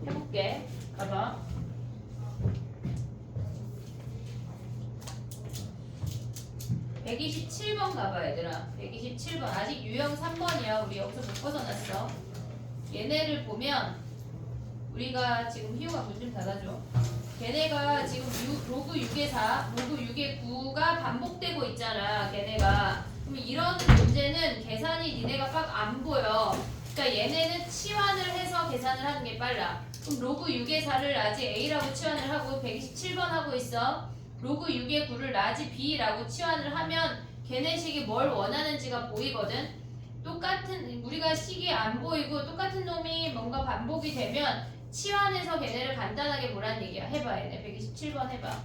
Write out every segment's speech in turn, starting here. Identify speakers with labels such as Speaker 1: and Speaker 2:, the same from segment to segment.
Speaker 1: 해볼게. 봐봐. (127번) 가봐 얘들아. 127번 아직 유형 3번이야. 우리 여기서 못 벗어났어. 얘네를 보면 우리가 지금 희우가 문 좀 닫아줘. 걔네가 지금 로그 6의 4, 로그 6의 9가 반복되고 있잖아. 걔네가. 그럼 이런 문제는 계산이 니네가 막 안 보여. 그러니까 얘네는 치환을 해서 계산을 하는 게 빨라. 그럼 로그 6의 4를 라지 A라고 치환을 하고 127번 하고 있어. 로그 6의 9를 라지 B라고 치환을 하면 걔네식이 뭘 원하는지가 보이거든. 똑같은 우리가 식이 안 보이고 똑같은 놈이 뭔가 반복이 되면 치환해서 걔네를 간단하게 보란 얘기야. 해봐 얘네 127번 해봐.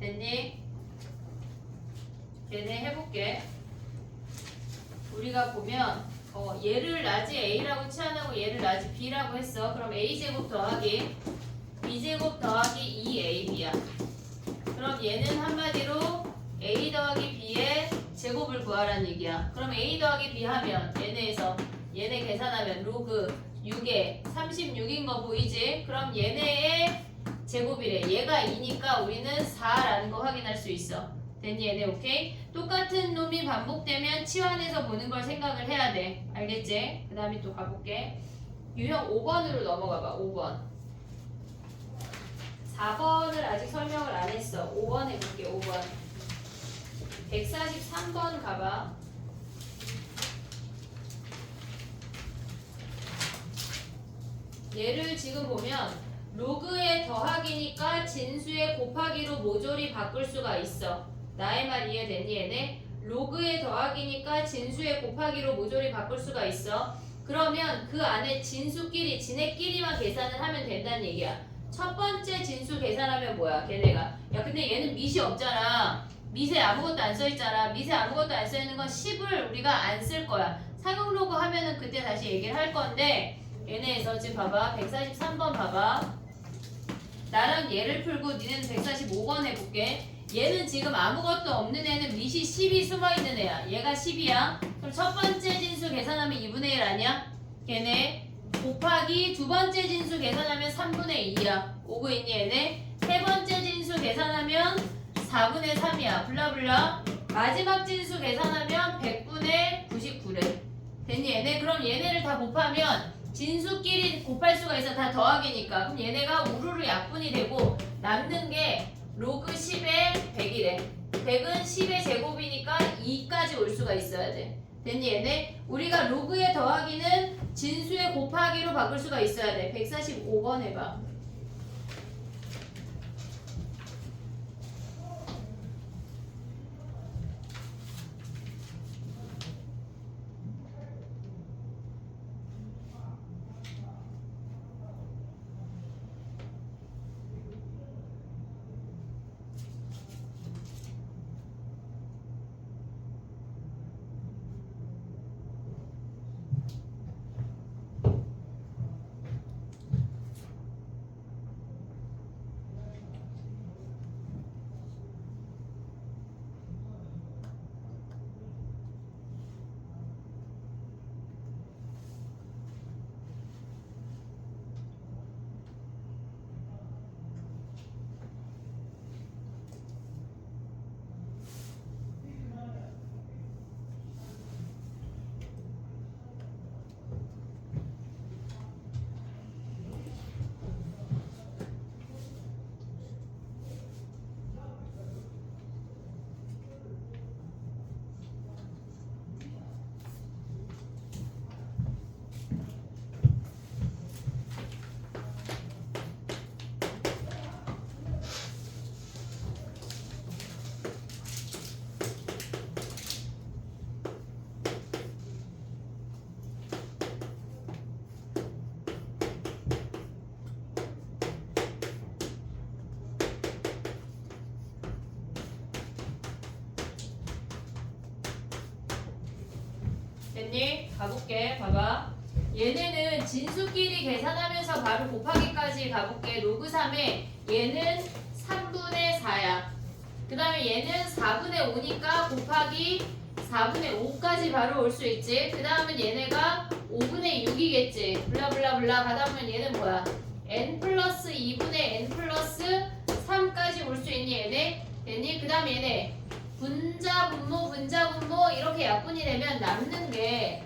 Speaker 1: 됐니? 걔네 해볼게. 우리가 보면 얘를 라지 A라고 치환하고 얘를 라지 B라고 했어. 그럼 A제곱 더하기 B제곱 더하기 2AB야. 그럼 얘는 한마디로 A 더하기 B의 제곱을 구하라는 얘기야. 그럼 A 더하기 B 하면 얘네에서 얘네 계산하면 로그 6에 36인 거 보이지? 그럼 얘네의 제곱이래. 얘가 2니까 우리는 4라는 거 확인할 수 있어. 됐니 얘네? 오케이? 똑같은 놈이 반복되면 치환해서 보는 걸 생각을 해야 돼. 알겠지? 그 다음에 또 가볼게. 유형 5번으로 넘어가봐. 5번. 4번을 아직 설명을 안 했어. 5번 해볼게. 5번. 143번 가봐. 얘를 지금 보면 로그의 더하기니까 진수의 곱하기로 모조리 바꿀 수가 있어. 나의 말 이해됐니 얘네? 로그의 더하기니까 진수의 곱하기로 모조리 바꿀 수가 있어. 그러면 그 안에 진수끼리 지네끼리만 계산을 하면 된다는 얘기야. 첫 번째 진수 계산하면 뭐야 걔네가. 야 근데 얘는 밑이 없잖아. 밑에 아무것도 안 써있잖아. 밑에 아무것도 안 써있는 건 10을 우리가 안 쓸 거야. 사용 로그 하면은 그때 다시 얘기를 할 건데 얘네에서 지금 봐봐. 143번 봐봐. 나랑 얘를 풀고 니네는 145번 해볼게. 얘는 지금 아무것도 없는 애는 밑이 10이 숨어있는 애야. 얘가 10이야. 그럼 첫 번째 진수 계산하면 2분의 1 아니야? 걔네 곱하기 두 번째 진수 계산하면 3분의 2야. 오고 있니 얘네? 세 번째 진수 계산하면 4분의 3이야. 블라블라. 마지막 진수 계산하면 100분의 99래. 됐니 얘네? 그럼 얘네를 다 곱하면 진수끼리 곱할 수가 있어. 다 더하기니까. 그럼 얘네가 우르르 약분이 되고 남는 게 로그 10에 100이래. 100은 10의 제곱이니까 2까지 올 수가 있어야 돼. 됐니 얘네? 우리가 로그의 더하기는 진수의 곱하기로 바꿀 수가 있어야 돼. 145번 해봐. 됐니? 가볼게. 봐봐. 얘네는 진수끼리 계산하면서 바로 곱하기까지 가볼게. 로그 3에 얘는 3분의 4야. 그 다음에 얘는 4분의 5니까 곱하기 4분의 5까지 바로 올 수 있지. 그 다음은 얘네가 5분의 6이겠지. 블라블라블라 가다 보면 얘는 뭐야? n 플러스 2분의 n 플러스 3까지 올 수 있니 얘네? 됐니? 그 다음 얘네 분자 분모 이렇게 약분이 되면 남는 게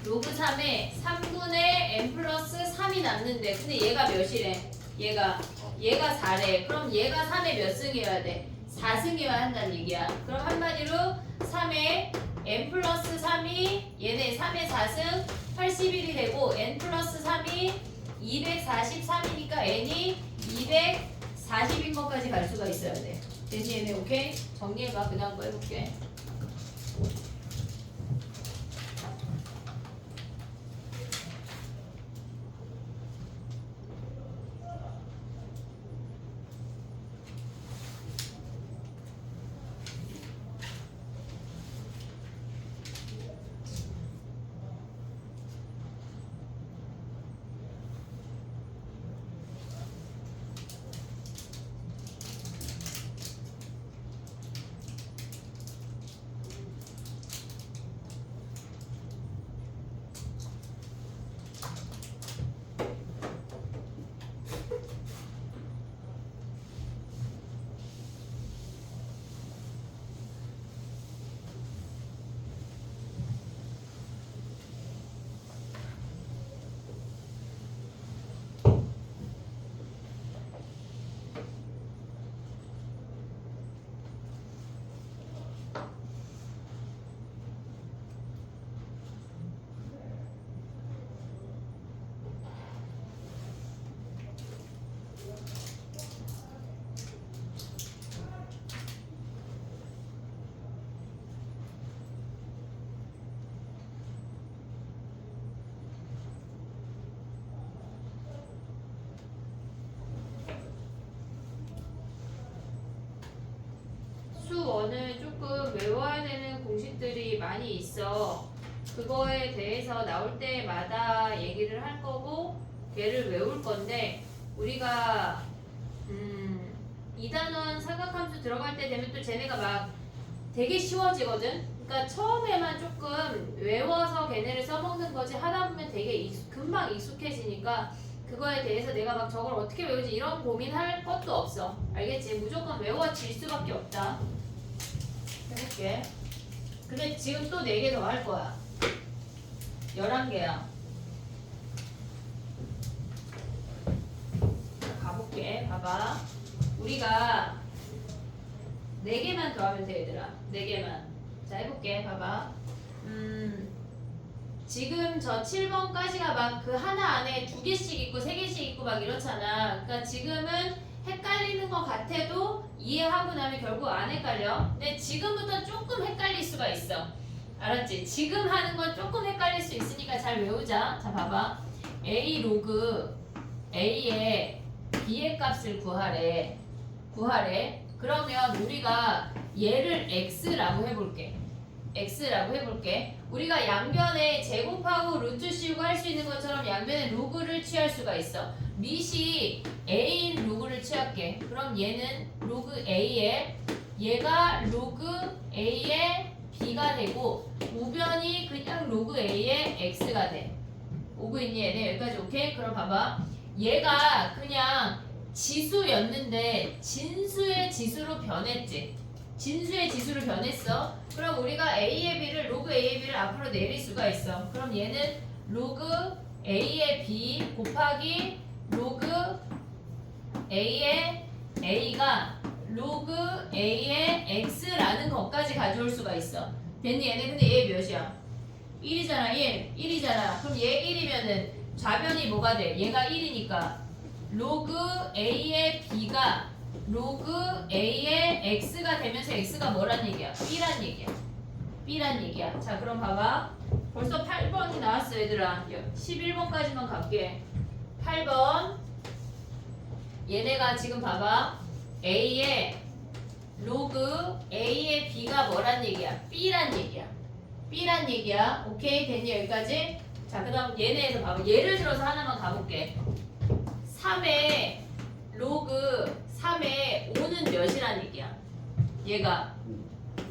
Speaker 1: 로그 3에 3분의 n 플러스 3이 남는데 근데 얘가 몇이래? 얘가 4래. 그럼 얘가 3의 몇 승이어야 돼? 4승이어야 한다는 얘기야. 그럼 한마디로 3의 n 플러스 3이 얘네 3의 4승 81이 되고 n 플러스 3이 243이니까 n이 240인 것까지 갈 수가 있어야 돼. 됐니 얘네? 오케이? 정리해봐. 그 다음 거 해볼게. 수원은 조금 외워야 되는 공식들이 많이 있어. 그거에 대해서 나올 때마다 얘기를 할 거고 걔를 외울 건데 우리가 2단원 삼각함수 들어갈 때 되면 또 쟤네가 막 되게 쉬워지거든. 그러니까 처음에만 조금 외워서 걔네를 써먹는 거지 하다 보면 되게 금방 익숙해지니까 그거에 대해서 내가 막 저걸 어떻게 외우지 이런 고민할 것도 없어. 알겠지? 무조건 외워질 수밖에 없다. 해볼게. 근데 지금 또 4개 더 할 거야. 11개야. 가볼게. 봐봐. 우리가 4개만 더 하면 돼, 얘들아. 4개만. 자, 해볼게. 봐봐. 지금 저 7번까지가 막 그 하나 안에 2개씩 있고 3개씩 있고 막 이렇잖아. 그러니까 지금은 헷갈리는 것 같아도 이해하고 나면 결국 안 헷갈려. 근데 지금부터 조금 헷갈릴 수가 있어. 알았지? 지금 하는 건 조금 헷갈릴 수 있으니까 잘 외우자. 자, 봐봐. A 로그 A의 B의 값을 구하래. 그러면 우리가 얘를 X라고 해볼게. 우리가 양변에 제곱하고 루트 씌우고 할 수 있는 것처럼 양변에 로그를 취할 수가 있어. 밑이 A인 로그를 취할게. 그럼 얘는 로그 A에 얘가 로그 A의 B가 되고 우변이 그냥 로그 A의 X가 돼. 오고 있니 얘네? 여기까지 오케이? 그럼 봐봐. 얘가 그냥 지수였는데 진수의 지수로 변했지. 그럼 우리가 A의 B를 로그 A의 B를 앞으로 내릴 수가 있어. 그럼 얘는 로그 A의 B 곱하기 로그 A의 A가 로그 A의 X라는 것까지 가져올 수가 있어. 됐니 얘네? 근데 얘 몇이야? 1이잖아. 1이잖아. 그럼 얘 1이면은 좌변이 뭐가 돼? 얘가 1이니까 로그 A의 B가 로그 A의 X가 되면서 X가 뭐란 얘기야? B란 얘기야. 자, 그럼 봐봐. 벌써 8번이 나왔어, 얘들아. 11번까지만 갈게. 8번. 얘네가 지금 봐봐. A의 로그 A의 B가 뭐란 얘기야? B란 얘기야. B란 얘기야. 오케이 됐니 여기까지? 자 그다음 얘네에서 봐봐. 예를 들어서 하나만 가볼게. 3의 로그 3의 5는 몇이란 얘기야? 얘가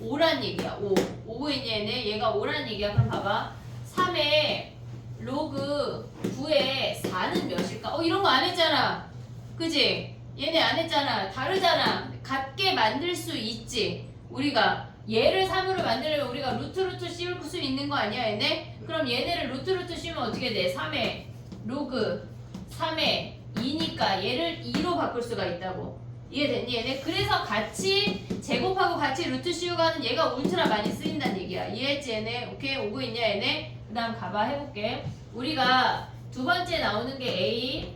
Speaker 1: 5란 얘기야. 5고 있니 얘네? 얘가 5란 얘기야. 그럼 봐봐. 3의 로그 9의 4는 몇일까? 이런 거 안 했잖아. 그지? 얘네 안 했잖아. 다르잖아. 같게 만들 수 있지. 우리가 얘를 3으로 만들려면 우리가 루트 씌울 수 있는 거 아니야 얘네? 그럼 얘네를 루트 씌우면 어떻게 돼? 3의 로그 3의 2니까 얘를 2로 바꿀 수가 있다고. 이해됐니 얘네? 그래서 같이 제곱하고 같이 루트 씌우고 하는 얘가 울트라 많이 쓰인다는 얘기야. 이해했지 얘네? 오케이 오고 있냐 얘네? 그 다음 가봐 해볼게. 우리가 두 번째 나오는 게 A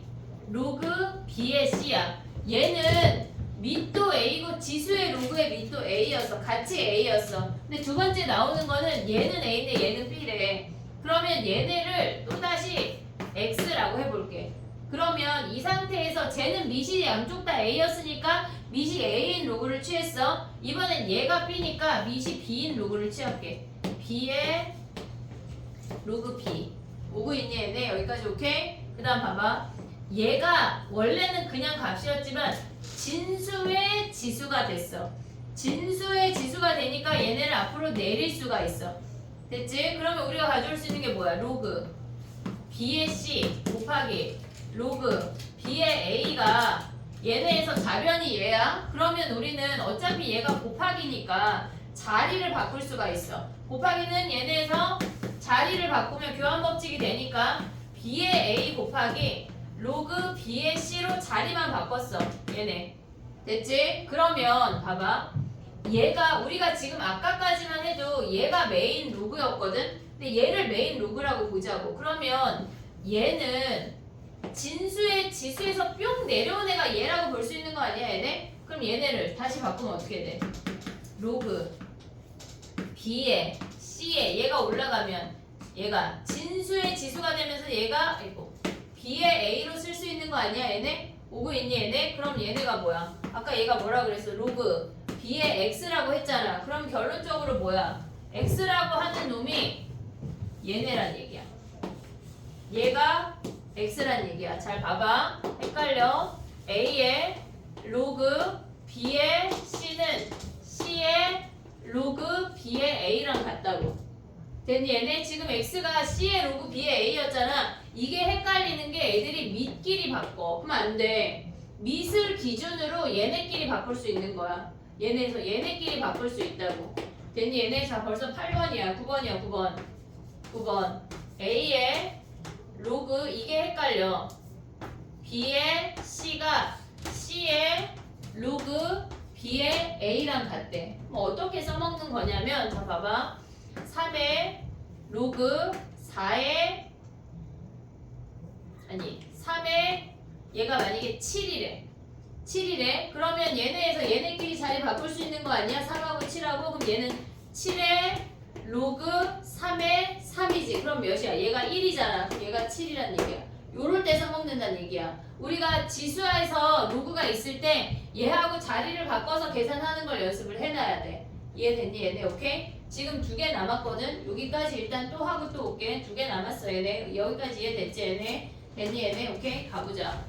Speaker 1: 로그 B의 C야. 얘는 밑도 A고 지수의 로그의 밑도 A였어. 같이 A였어. 근데 두 번째 나오는 거는 얘는 A인데 얘는 B래. 그러면 얘네를 또다시 X라고 해볼게. 그러면 이 상태에서 쟤는 밑이 양쪽 다 A였으니까 밑이 A인 로그를 취했어. 이번엔 얘가 B니까 밑이 B인 로그를 취할게. B의 로그 B. 오고 있니 얘네? 여기까지 오케이? 그 다음 봐봐. 얘가 원래는 그냥 값이었지만 진수의 지수가 됐어. 진수의 지수가 되니까 얘네를 앞으로 내릴 수가 있어. 됐지? 그러면 우리가 가져올 수 있는 게 뭐야? 로그 B의 C 곱하기 로그 B의 A가 얘네에서 자변이 얘야? 그러면 우리는 어차피 얘가 곱하기니까 자리를 바꿀 수가 있어. 곱하기는 얘네에서 자리를 바꾸면 교환법칙이 되니까 B의 A 곱하기 로그 B의 C로 자리만 바꿨어. 얘네. 됐지? 그러면 봐봐. 얘가 우리가 지금 아까까지만 해도 얘가 메인 로그였거든? 근데 얘를 메인 로그라고 보자고. 그러면 얘는 진수의 지수에서 뿅 내려온 애가 얘라고 볼 수 있는 거 아니야 얘네? 그럼 얘네를 다시 바꾸면 어떻게 돼? 로그 B에 C에 얘가 올라가면 얘가 진수의 지수가 되면서 얘가 B의 A로 쓸 수 있는 거 아니야 얘네? 오고 있니 얘네? 그럼 얘네가 뭐야? 아까 얘가 뭐라 그랬어? 로그 B의 X라고 했잖아. 그럼 결론적으로 뭐야? X라고 하는 놈이 얘네란 얘기야. 얘가 X란 얘기야. 잘 봐봐. 헷갈려. A의 로그 B의 C는 C의 로그 B의 A랑 같다고. 됐니 얘네? 지금 X가 C의 로그 B의 A였잖아. 이게 헷갈리는 게 애들이 밑끼리 바꿔. 그럼 안 돼. 밑을 기준으로 얘네끼리 바꿀 수 있는 거야. 얘네에서 얘네끼리 바꿀 수 있다고. 됐니 얘네? 자 벌써 8번이야. 9번이야 9번. 9번. A의 로그 이게 헷갈려. B의 C가 C의 로그 B의 A랑 같대. 뭐 어떻게 써먹는 거냐면 자 봐봐. 3의 로그 4의 3의 얘가 만약에 7이래. 7이래. 그러면 얘네에서 얘네끼리 자리 바꿀 수 있는 거 아니야? 3하고 7하고. 그럼 얘는 7의 로그 3의 3이지. 그럼 몇이야? 얘가 1이잖아. 그럼 얘가 7이란 얘기야. 요럴 때 써먹는다는 얘기야. 우리가 지수화에서 로그가 있을 때 얘하고 자리를 바꿔서 계산하는 걸 연습을 해놔야 돼. 이해됐니 얘네? 오케이? 지금 2개 남았거든. 여기까지 일단 또 하고 또 올게. 2개 남았어 얘네. 여기까지 이해됐지 얘네? 됐니 얘네? 오케이? 가보자.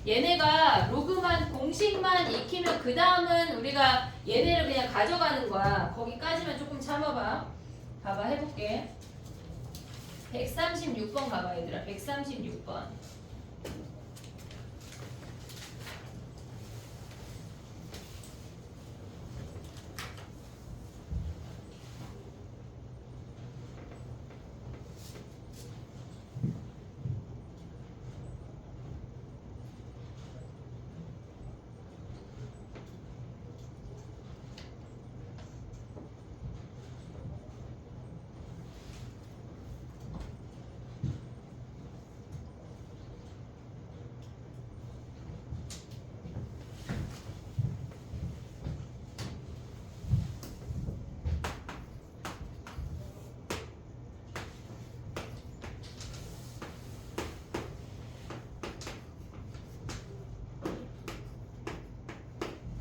Speaker 1: 얘네가 로그만 공식만 익히면 그 다음은 우리가 얘네를 그냥 가져가는 거야. 거기까지만 조금 참아봐. 봐봐 해볼게. 136번 가봐 얘들아. 136번.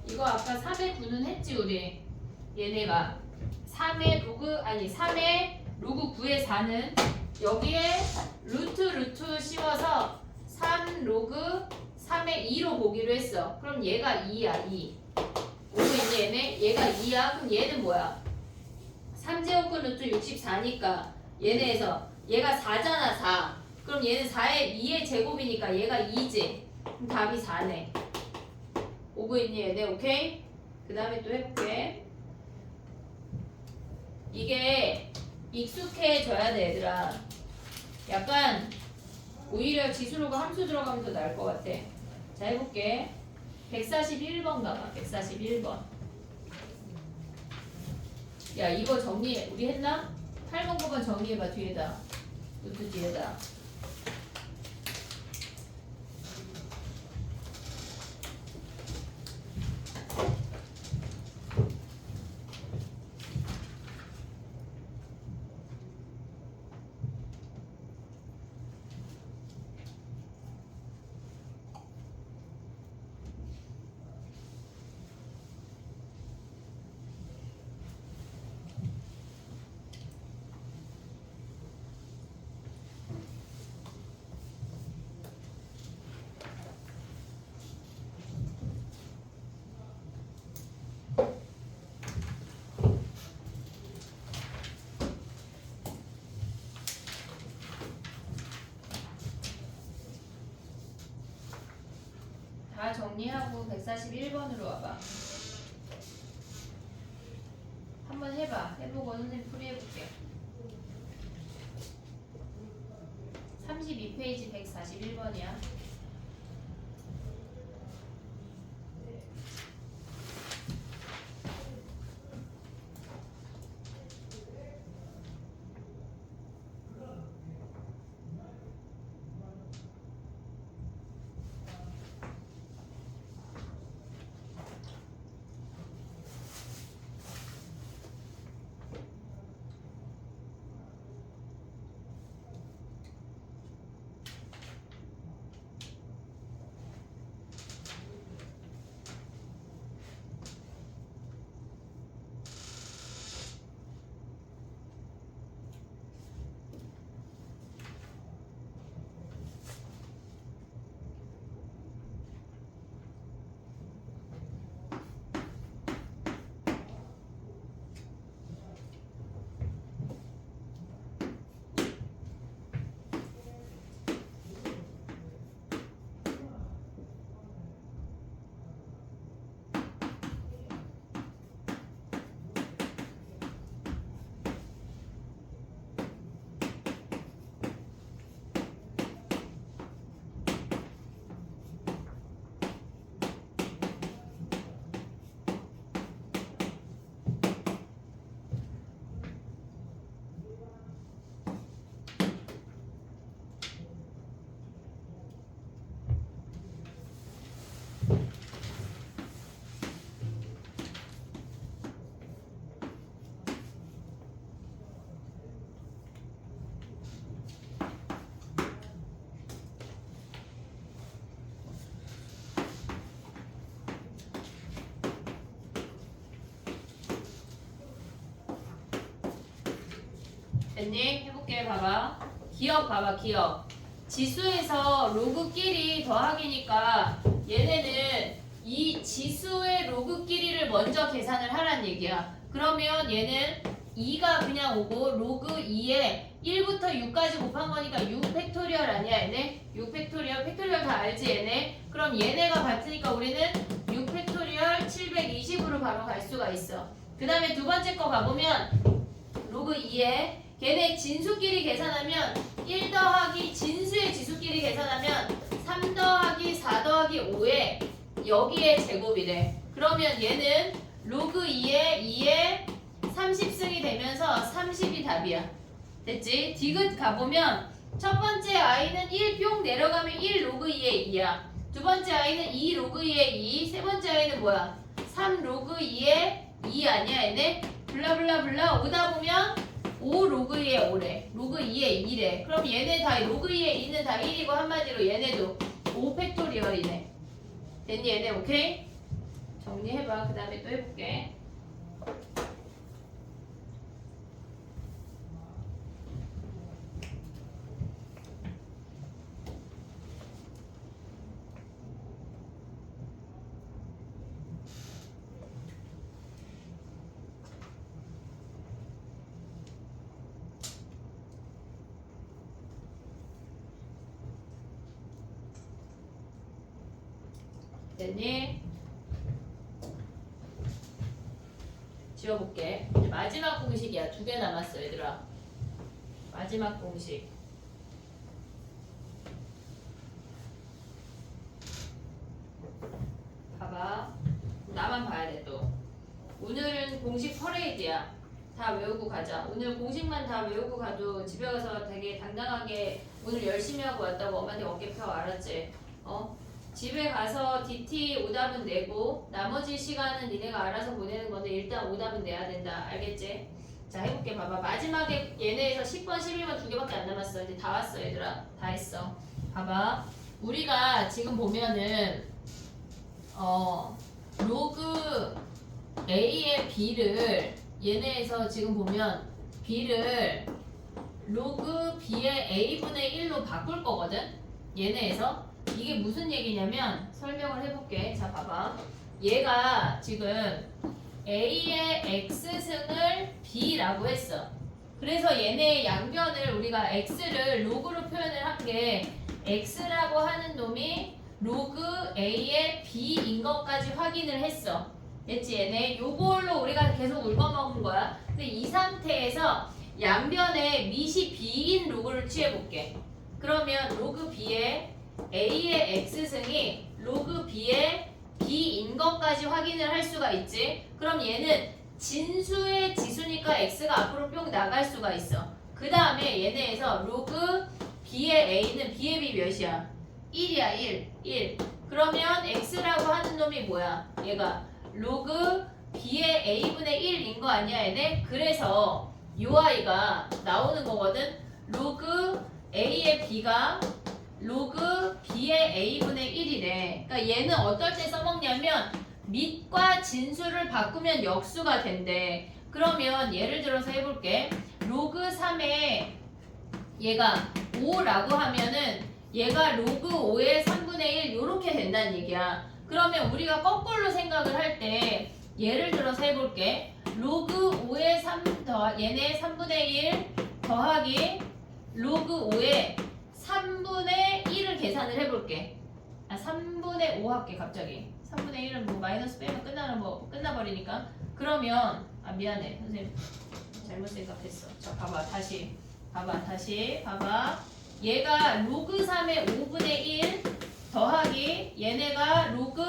Speaker 1: 이거 아까 409는 했지 우리. 얘네가 3의 로그 9의 4는 여기에 루트 씌워서 3 로그 3의 2로 보기로 했어. 그럼 얘가 2야, 2. 오고 있니 얘네? 얘가 2야. 그럼 얘는 뭐야? 3제곱근 루트 64니까 얘네에서 얘가 4잖아, 4. 그럼 얘는 4의 2의 제곱이니까 얘가 2지. 그럼 답이 4네. 오고 있니 얘네? 오케이? 그 다음에 또 해볼게. 이게 익숙해져야 돼, 얘들아. 약간 오히려 지수로가 함수 들어가면 더 나을 것 같아. 자, 해볼게. 141번 가봐. 141번. 야, 이거 정리 우리 했나? 8번 9번 정리해봐. 뒤에다. 루트 뒤에다. 다 정리하고 141번으로 와봐. 한번 해봐. 해보고 선생님 풀이해볼게. 32페이지 141번이야. 됐니? 해볼게. 봐봐. 기억 봐봐. 기억. 지수에서 로그끼리 더하기니까 얘네는 이 지수의 로그끼리를 먼저 계산을 하란 얘기야. 그러면 얘는 2가 그냥 오고 로그 2에 1부터 6까지 곱한 거니까 6 팩토리얼 아니야 얘네? 6 팩토리얼. 팩토리얼 다 알지 얘네? 그럼 얘네가 같으니까 우리는 6 팩토리얼 720으로 바로 갈 수가 있어. 그 다음에 두 번째 거 가보면 로그 2에 걔네 진수끼리 계산하면 1 더하기 진수의 지수끼리 계산하면 3 더하기 4 더하기 5에 여기에 제곱이래. 그러면 얘는 로그 2에 30승이 되면서 30이 답이야. 됐지? 디귿 가보면 첫 번째 i는 1 뿅 내려가면 1 로그 2에 2야. 두 번째 i는 2 로그 2에 2. 세 번째 i는 뭐야? 3 로그 2에 2 아니야 얘네? 블라블라블라 오다 보면 5 로그 2에 5래. 로그 2에 2래. 그럼 얘네 다 로그 2에 2는 다 1이고 한마디로 얘네도 5 팩토리얼이네. 됐니 얘네? 오케이? 정리해봐. 그 다음에 또 해볼게. 됐니? 지워볼게. 이제 마지막 공식이야. 2개 남았어 얘들아. 마지막 공식. 봐봐. 나만 봐야 돼 또. 오늘은 공식 퍼레이드야. 다 외우고 가자. 오늘 공식만 다 외우고 가도 집에 가서 되게 당당하게 오늘 열심히 하고 왔다고 엄마한테 어깨 펴. 알았지? 집에 가서 DT 오답은 내고 나머지 시간은 니네가 알아서 보내는 건데 일단 오답은 내야 된다. 알겠지? 자 해볼게. 봐봐. 마지막에 얘네에서 10번, 11번 2개밖에 안 남았어. 이제 다 왔어 얘들아. 다 했어. 봐봐. 우리가 지금 보면은 로그 A의 B를 얘네에서 지금 보면 B를 로그 B의 A분의 1로 바꿀 거거든? 얘네에서 이게 무슨 얘기냐면 설명을 해볼게. 자 봐봐. 얘가 지금 A의 X승을 B라고 했어. 그래서 얘네의 양변을 우리가 X를 로그로 표현을 한 게 X라고 하는 놈이 로그 A의 B인 것까지 확인을 했어. 됐지 얘네? 요걸로 우리가 계속 울어먹은 거야. 근데 이 상태에서 양변에 밑이 B인 로그를 취해볼게. 그러면 로그 B의 A의 X승이 로그 B의 B인 것까지 확인을 할 수가 있지. 그럼 얘는 진수의 지수니까 X가 앞으로 뿅 나갈 수가 있어. 그 다음에 얘네에서 로그 B의 A는 B의 B 몇이야? 1이야 1. 그러면 X라고 하는 놈이 뭐야? 얘가 로그 B의 A분의 1인 거 아니야 얘네? 그래서 요 아이가 나오는 거거든. 로그 A의 B가 로그 B의 A분의 1이래. 그러니까 얘는 어떨 때 써먹냐면 밑과 진수를 바꾸면 역수가 된대. 그러면 예를 들어서 해볼게. 로그 3에 얘가 5라고 하면은 얘가 로그 5의 3분의 1 요렇게 된다는 얘기야. 그러면 우리가 거꾸로 생각을 할 때 예를 들어서 해볼게. 로그 5의 3 얘네 3분의 1 더하기 로그 5의 3분의 1을 계산을 해볼게. 3분의 5 할게 갑자기. 3분의 1은 뭐 마이너스 빼면 끝나버리니까. 그러면 미안해 선생님 잘못 생각했어. 자 봐봐 다시. 봐봐. 얘가 로그 3의 5분의 1 더하기 얘네가 로그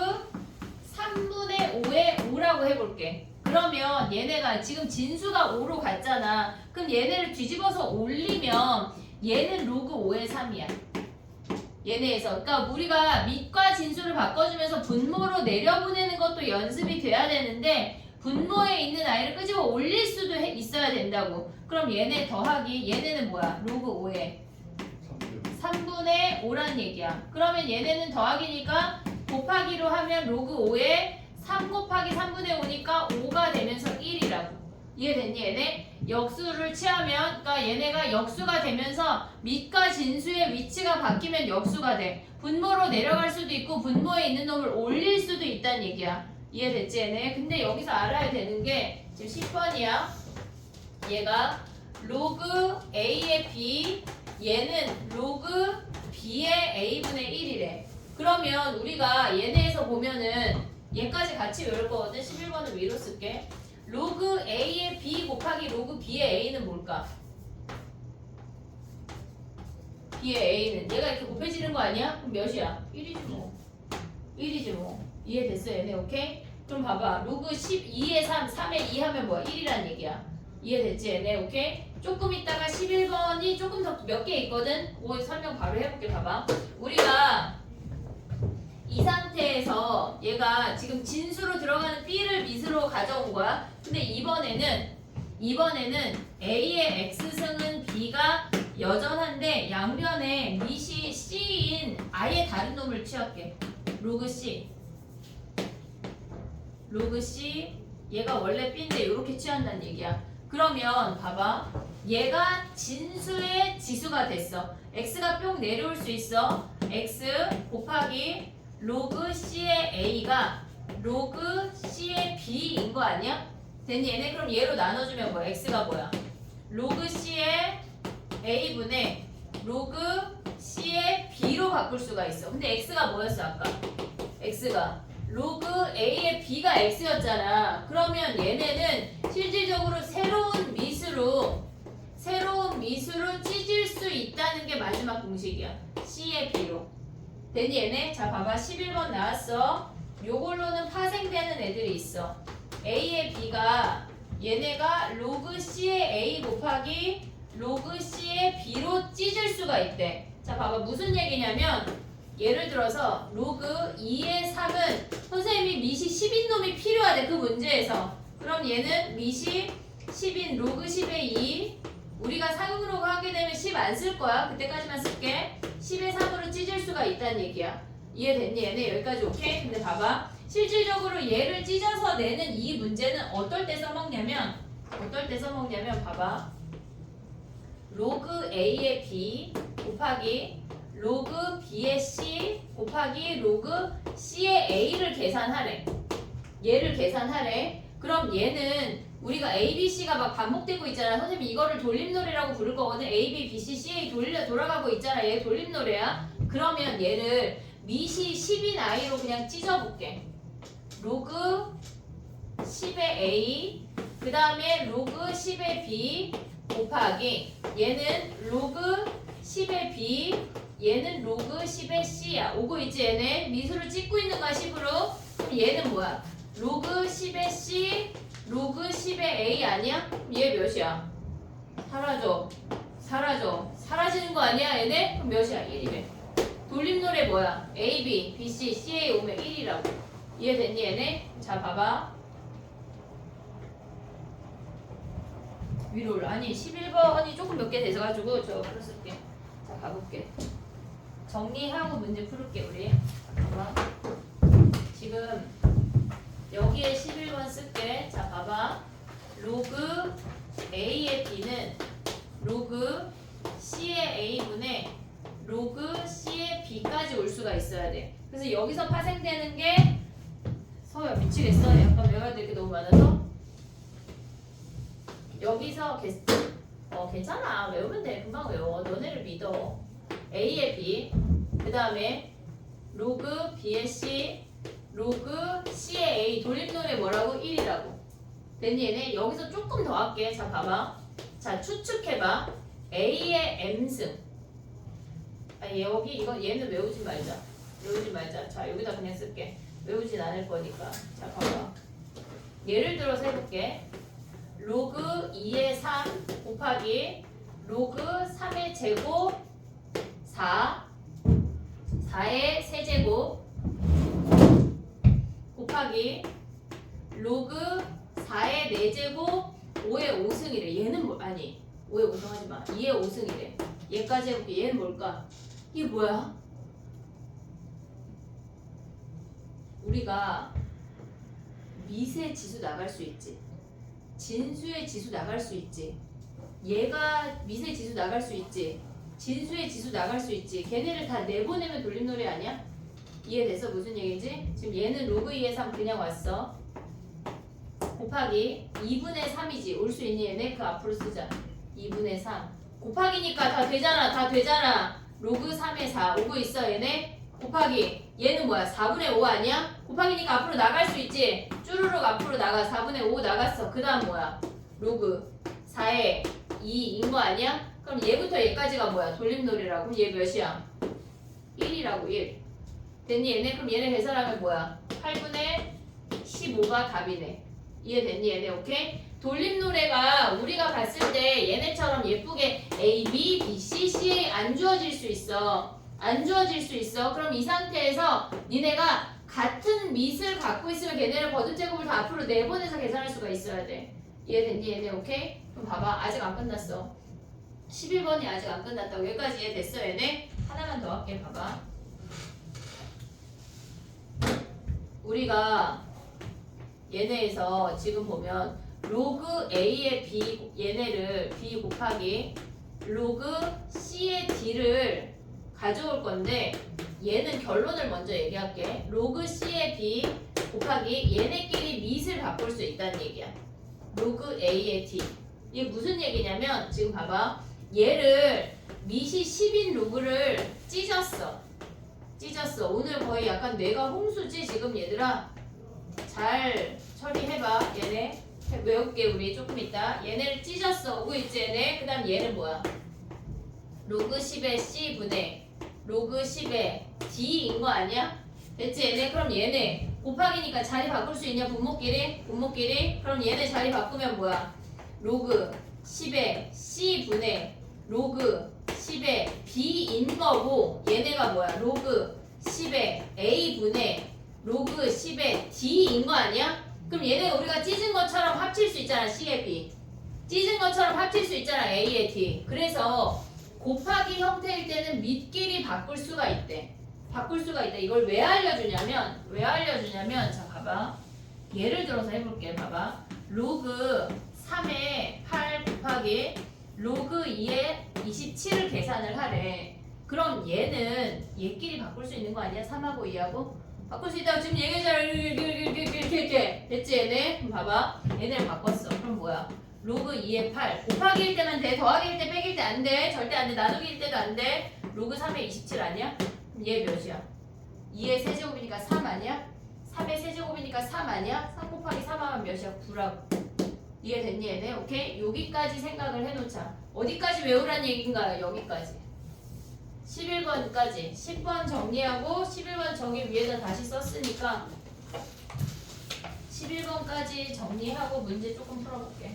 Speaker 1: 3분의 5의 5라고 해볼게. 그러면 얘네가 지금 진수가 5로 갔잖아. 그럼 얘네를 뒤집어서 올리면 얘는 로그 5의 3이야. 얘네에서. 그러니까 우리가 밑과 진수를 바꿔주면서 분모로 내려보내는 것도 연습이 돼야 되는데 분모에 있는 아이를 끄집어 올릴 수도 있어야 된다고. 그럼 얘네 더하기 얘네는 뭐야? 로그 5의 3분의 5란 얘기야. 그러면 얘네는 더하기니까 곱하기로 하면 로그 5의 3 곱하기 3분의 5니까 5가 되면서 1이라고. 이해됐니 얘네? 역수를 취하면 그러니까 얘네가 역수가 되면서 밑과 진수의 위치가 바뀌면 역수가 돼. 분모로 내려갈 수도 있고 분모에 있는 놈을 올릴 수도 있다는 얘기야. 이해됐지 얘네? 근데 여기서 알아야 되는 게 지금 10번이야. 얘가 로그 A의 B 얘는 로그 B의 A분의 1이래. 그러면 우리가 얘네에서 보면은 얘까지 같이 외울 거거든. 11번은 위로 쓸게. 로그 A의 B 곱하기 로그 B의 A는 뭘까? B의 A는 얘가 이렇게 곱해지는 거 아니야? 그럼 몇이야? 1이지 뭐. 1이지 뭐. 이해됐어 얘네? 오케이? 그럼 봐봐. 로그 12의 3, 3의 2 하면 뭐야? 1이란 얘기야. 이해됐지 얘네? 오케이? 조금 있다가 11번이 조금 더 몇 개 있거든? 그거 설명 바로 해볼게. 봐봐. 우리가 이 상태에서 얘가 지금 진수로 들어가는 B를 밑으로 가져온 거야. 근데 이번에는 A의 X승은 B가 여전한데 양변에 밑이 C인 아예 다른 놈을 취할게. 로그 C 얘가 원래 B인데 이렇게 취한다는 얘기야. 그러면 봐봐. 얘가 진수의 지수가 됐어. X가 뿅 내려올 수 있어. X 곱하기 로그 C의 A가 로그 C의 B인 거 아니야? 됐니 얘네? 그럼 얘로 나눠주면 뭐야? X가 뭐야? 로그 C의 A분의 로그 C의 B로 바꿀 수가 있어. 근데 X가 뭐였어 아까? x가 로그 a의 b가 x였잖아. 그러면 얘네는 실질적으로 새로운 밑으로 찢을 수 있다는 게 마지막 공식이야. c의 b로. 됐니 얘네? 자 봐봐 11번 나왔어. 요걸로는 파생되는 애들이 있어. a의 b가 얘네가 로그 c의 a 곱하기 로그 c의 b로 찢을 수가 있대. 자 봐봐 무슨 얘기냐면 예를 들어서 로그 2의 3은 선생님이 밑이 10인 놈이 필요하대 그 문제에서. 그럼 얘는 밑이 10인 로그 10의 2 우리가 사극으로 하게 되면 10 안 쓸 거야. 그때까지만 쓸게. 10의 3으로 찢을 수가 있다는 얘기야. 이해됐니 얘네? 여기까지 오케이? 근데 봐봐 실질적으로 얘를 찢어서 내는 이 문제는 어떨 때 써먹냐면 봐봐 로그 a의 b 곱하기 로그 b의 c 곱하기 로그 c의 a를 계산하래. 얘를 계산하래. 그럼 얘는 우리가 a, b, c가 막 반복되고 있잖아. 선생님 이거를 돌림노래라고 부를 거거든. a, b, b, c, c, a 돌아가고 있잖아. 얘 돌림노래야. 그러면 얘를 밑이 10인 i로 그냥 찢어볼게. 로그 10의 a 그 다음에 로그 10의 b 곱하기 얘는 로그 10의 b 얘는 로그 10의 c야. 오고 있지 얘네? 밑으로 찍고 있는 거야 10으로. 그럼 얘는 뭐야? 로그 10의 c 로그 10의 a 아니야? 그럼 얘 몇이야? 사라지는 거 아니야 얘네? 그럼 몇이야? 1이래. 돌림노래 뭐야? a, b, b, c, c, a 오면 1이라고. 이해됐니 얘네? 자 봐봐 위로 올라. 아니 11번이 조금 몇 개 돼서가지고 저 풀어 쓸게. 자 가볼게. 정리하고 문제 풀을게 우리. 봐봐. 지금 여기에 11번 쓸게. 자 봐봐. 로그 a의 b는 로그 c의 a분의 로그 c의 b까지 올 수가 있어야 돼. 그래서 여기서 파생되는 게 서야 미치겠어. 약간 외워야 될 게 너무 많아서. 여기서 괜찮아. 외우면 돼. 금방 외워. 너네를 믿어. a의 b 그 다음에 로그 b의 c 로그 c의 a 돌림노래 뭐라고? 1이라고. 됐니 얘네? 여기서 조금 더 할게. 자 봐봐. 자 추측해봐. a의 m승 여기 이거 얘는 외우지 말자. 자 여기다 그냥 쓸게. 외우진 않을 거니까. 자 봐봐. 예를 들어서 해볼게. 로그 2의 3 곱하기 로그 3의 제곱 4의 세제곱 곱하기 로그 4의 4제곱 5의 5승이래. 얘는 뭐 아니 5의 5승 하지마. 2의 5승이래. 얘까지 해볼게. 얘는 뭘까? 이게 뭐야? 우리가 미세 지수 나갈 수 있지. 진수의 지수 나갈 수 있지. 얘가 미세 지수 나갈 수 있지. 진수의 지수 나갈 수 있지. 걔네를 다 내보내면 돌림노래 아니야? 이해돼서 무슨 얘기인지? 지금 얘는 로그 2의 3 그냥 왔어. 곱하기 2분의 3이지. 올 수 있니 얘네? 그 앞으로 쓰자. 2분의 3 곱하기니까 다 되잖아. 로그 3의 4 오고 있어 얘네? 곱하기 얘는 뭐야? 4분의 5 아니야? 곱하기니까 앞으로 나갈 수 있지. 쭈루룩 앞으로 나가. 4분의 5 나갔어. 그 다음 뭐야? 로그 4의 2인 거 아니야? 그럼 얘부터 얘까지가 뭐야? 돌림놀이라고. 그럼 얘 몇이야? 1이라고 1. 됐니 얘네? 그럼 얘네 계산하면 뭐야? 8분의 15가 답이네. 이해됐니 얘네? 오케이? 돌림노래가 우리가 봤을 때 얘네처럼 예쁘게 A, B, B, C, C, A 안 주어질 수 있어. 그럼 이 상태에서 니네가 같은 밑을 갖고 있으면 걔네를 거듭제곱을 다 앞으로 내보내서 계산할 수가 있어야 돼. 이해됐니 얘네? 오케이? 그럼 봐봐. 아직 안 끝났어. 11번이 아직 안 끝났다고. 여기까지 이해됐어 얘네? 하나만 더 할게. 봐봐. 우리가 얘네에서 지금 보면 로그 A의 B 얘네를 B 곱하기 로그 C의 D를 가져올 건데 얘는 결론을 먼저 얘기할게. 로그 C의 B 곱하기 얘네끼리 밑을 바꿀 수 있다는 얘기야. 로그 A의 D. 이게 무슨 얘기냐면 지금 봐봐. 얘를 밑이 10인 로그를 찢었어. 찢었어. 오늘 거의 약간 뇌가 홍수지 지금 얘들아. 잘 처리해봐. 얘네 외울게 우리 조금 있다. 얘네를 찢었어. 오고 있지 얘네. 그 다음 얘는 뭐야? 로그 10의 C분의 로그 10의 D인 거 아니야? 됐지 얘네? 그럼 얘네 곱하기니까 자리 바꿀 수 있냐? 분모끼리? 분모끼리? 그럼 얘네 자리 바꾸면 뭐야? 로그 10의 C분의 로그 10의 B인 거고 얘네가 뭐야? 로그 10의 A분의 로그 10의 D인 거 아니야? 그럼 얘네 우리가 찢은 것처럼 합칠 수 있잖아. C의 B 찢은 것처럼 합칠 수 있잖아. A의 D. 그래서 곱하기 형태일 때는 밑끼리 바꿀 수가 있대. 바꿀 수가 있다. 이걸 왜 알려주냐면 자 봐봐. 예를 들어서 해볼게. 봐봐. 로그 3의 8 곱하기 로그 2의 27을 계산을 하래. 그럼 얘는 얘끼리 바꿀 수 있는 거 아니야? 3하고 2하고? 바꿀 수 있다고 지금 얘기했잖아. 이렇게 됐지 얘네? 그럼 봐봐. 얘네를 바꿨어. 그럼 뭐야? 로그 2의 8 곱하기일 때만 돼. 더하기일 때 빼기일 때 안 돼. 절대 안 돼. 나누기일 때도 안 돼. 로그 3의 27 아니야? 그럼 얘 몇이야? 2의 세제곱이니까 3 아니야? 3의 세제곱이니까 3 아니야? 3 곱하기 3 하면 몇이야? 9라고. 이해됐니 얘네? 오케이? 여기까지 생각을 해놓자. 어디까지 외우란 얘기인가요? 여기까지. 11번까지 10번 정리하고 11번 정리 위에다 다시 썼으니까 11번까지 정리하고 문제 조금 풀어볼게.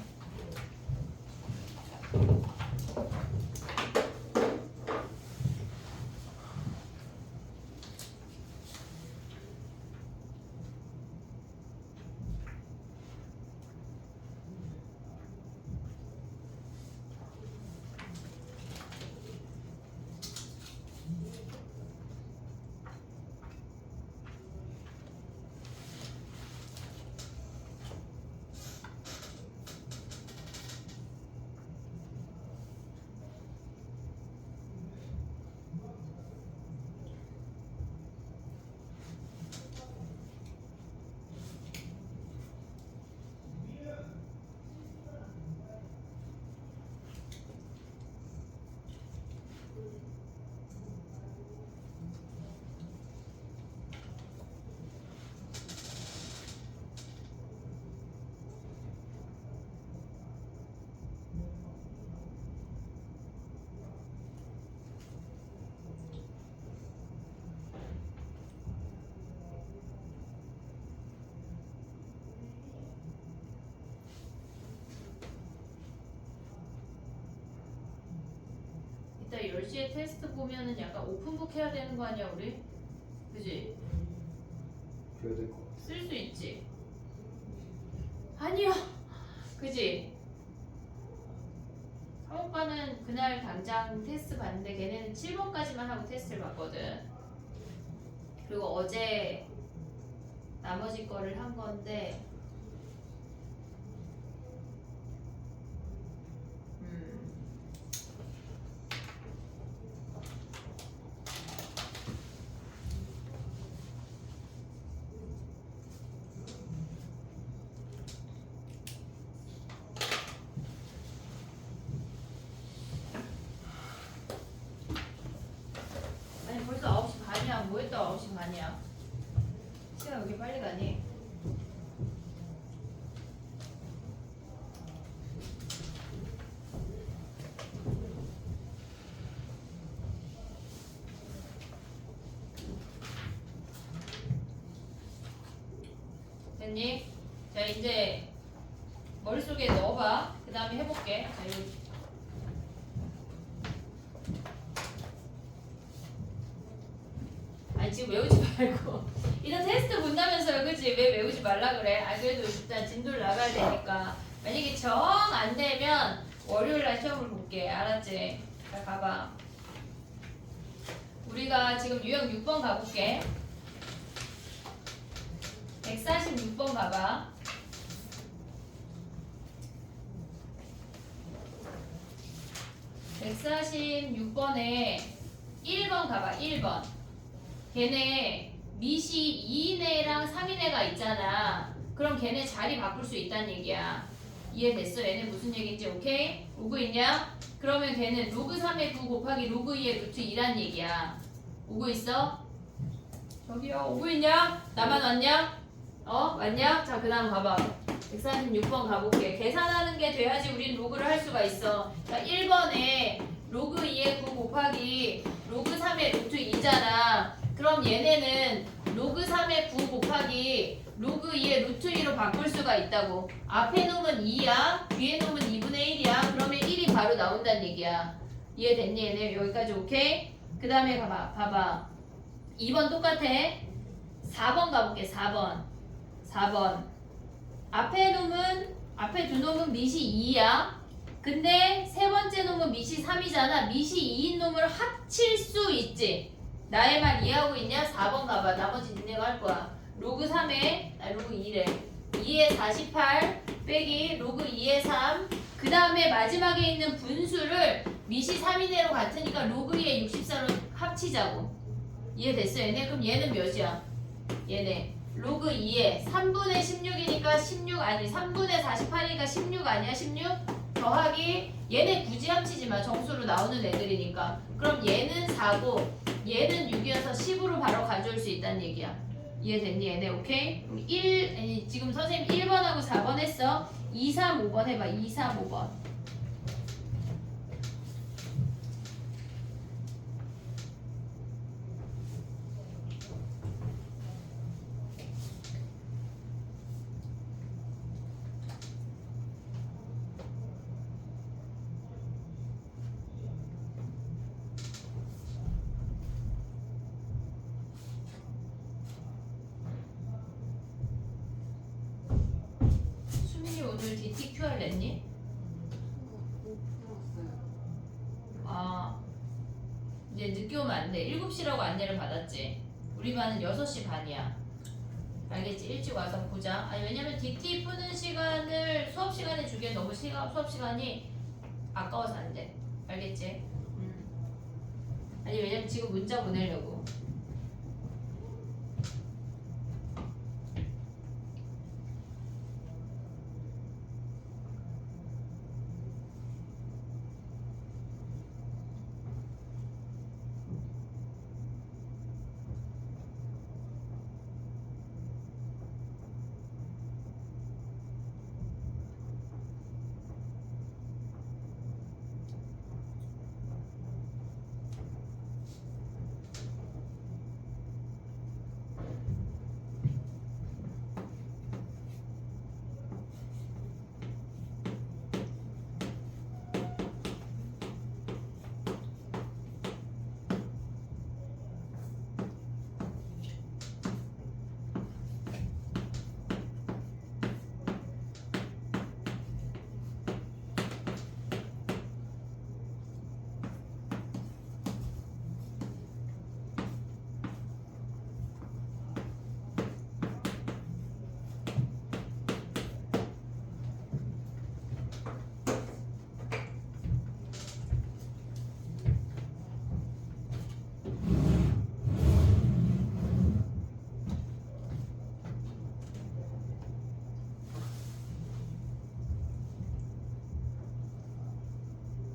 Speaker 1: 이따 10시에 테스트 보면은 약간 오픈북 해야 되는 거 아니야 우리? 그지?
Speaker 2: 그래야 될 것 같아.
Speaker 1: 쓸 수 있지? 아니야 그지? 상오빠는 그날 당장 테스트 봤는데 걔네는 7번까지만 하고 테스트를 봤거든. 그리고 어제 나머지 거를 한 건데 아니 벌써 9시 반이야. 뭐 했다 9시 반이야. 시간 왜 이렇게 빨리 가니? 됐니? 자 이제 머릿속에 넣어봐. 그 다음에 해볼게. 자, 아니 지금 외우지 말고 일단 테스트 본다면서요. 그치? 왜 외우지 말라 그래? 아 그래도 일단 진도를 나가야 되니까 만약에 정 안 되면 월요일날 시험을 볼게. 알았지? 자 가봐. 우리가 지금 유형 6번 가볼게. 146번 가봐. 146번에 1번 가봐. 1번. 걔네 미시 2인애랑 3인애가 있잖아. 그럼 걔네 자리 바꿀 수 있다는 얘기야. 이해됐어? 얘네 무슨 얘기인지 오케이? 오고 있냐? 그러면 걔는 로그 3의 9 곱하기 로그 2의 루트 2란 얘기야. 오고 있어? 저기요, 오고 있냐? 나만 왔냐? 왔냐? 자, 그 다음 가봐. 146번 가볼게. 계산하는 게 돼야지 우린 로그를 할 수가 있어. 자, 1번에 로그 2의 9 곱하기 로그 3의 루트 2잖아. 그럼 얘네는 로그 3의 9 곱하기 로그 2의 루트 2로 바꿀 수가 있다고. 앞에 놈은 2야. 뒤에 놈은 2분의 1이야. 그러면 1이 바로 나온다는 얘기야. 이해됐니 얘네? 여기까지 오케이? 그 다음에 봐봐. 2번 똑같아. 4번 가볼게. 4번. 앞에 두 놈은 밑이 2야. 근데 세 번째 놈은 밑이 3이잖아. 밑이 2인 놈을 합칠 수 있지. 나의 말 이해하고 있냐? 4번 가봐. 나머지 니네가 할 거야. 로그 3에, 로그 2래. 2에 48 빼기 로그 2에 3. 그 다음에 마지막에 있는 분수를 밑이 3이네로 같으니까 로그 2에 64로 합치자고. 이해됐어 얘네? 그럼 얘는 몇이야? 얘네 로그 2에 3분의 16이니까 16 아니 3분의 48이니까 16 아니야? 16 더하기 얘네 굳이 합치지마. 정수로 나오는 애들이니까. 그럼 얘는 4고 얘는 6이어서 10으로 바로 가져올 수 있다는 얘기야. 이해됐니 얘네? 오케이? 그럼 지금 선생님 1번하고 4번 했어. 2, 3, 5번 해봐. 2, 3, 5번. 수민이 오늘 DTQR 냈니?
Speaker 3: 못 풀었어요.
Speaker 1: 아, 이제 늦게 오면 안 돼. 7시라고 안내를 받았지. 우리 반은 6시 반이야. 알겠지? 일찍 와서 보자. 아니, 왜냐면 DT 푸는 시간을 수업 시간에 주기엔 너무 수업 시간이 아까워서 안 돼. 알겠지? 아니, 왜냐면 지금 문자 보내려고.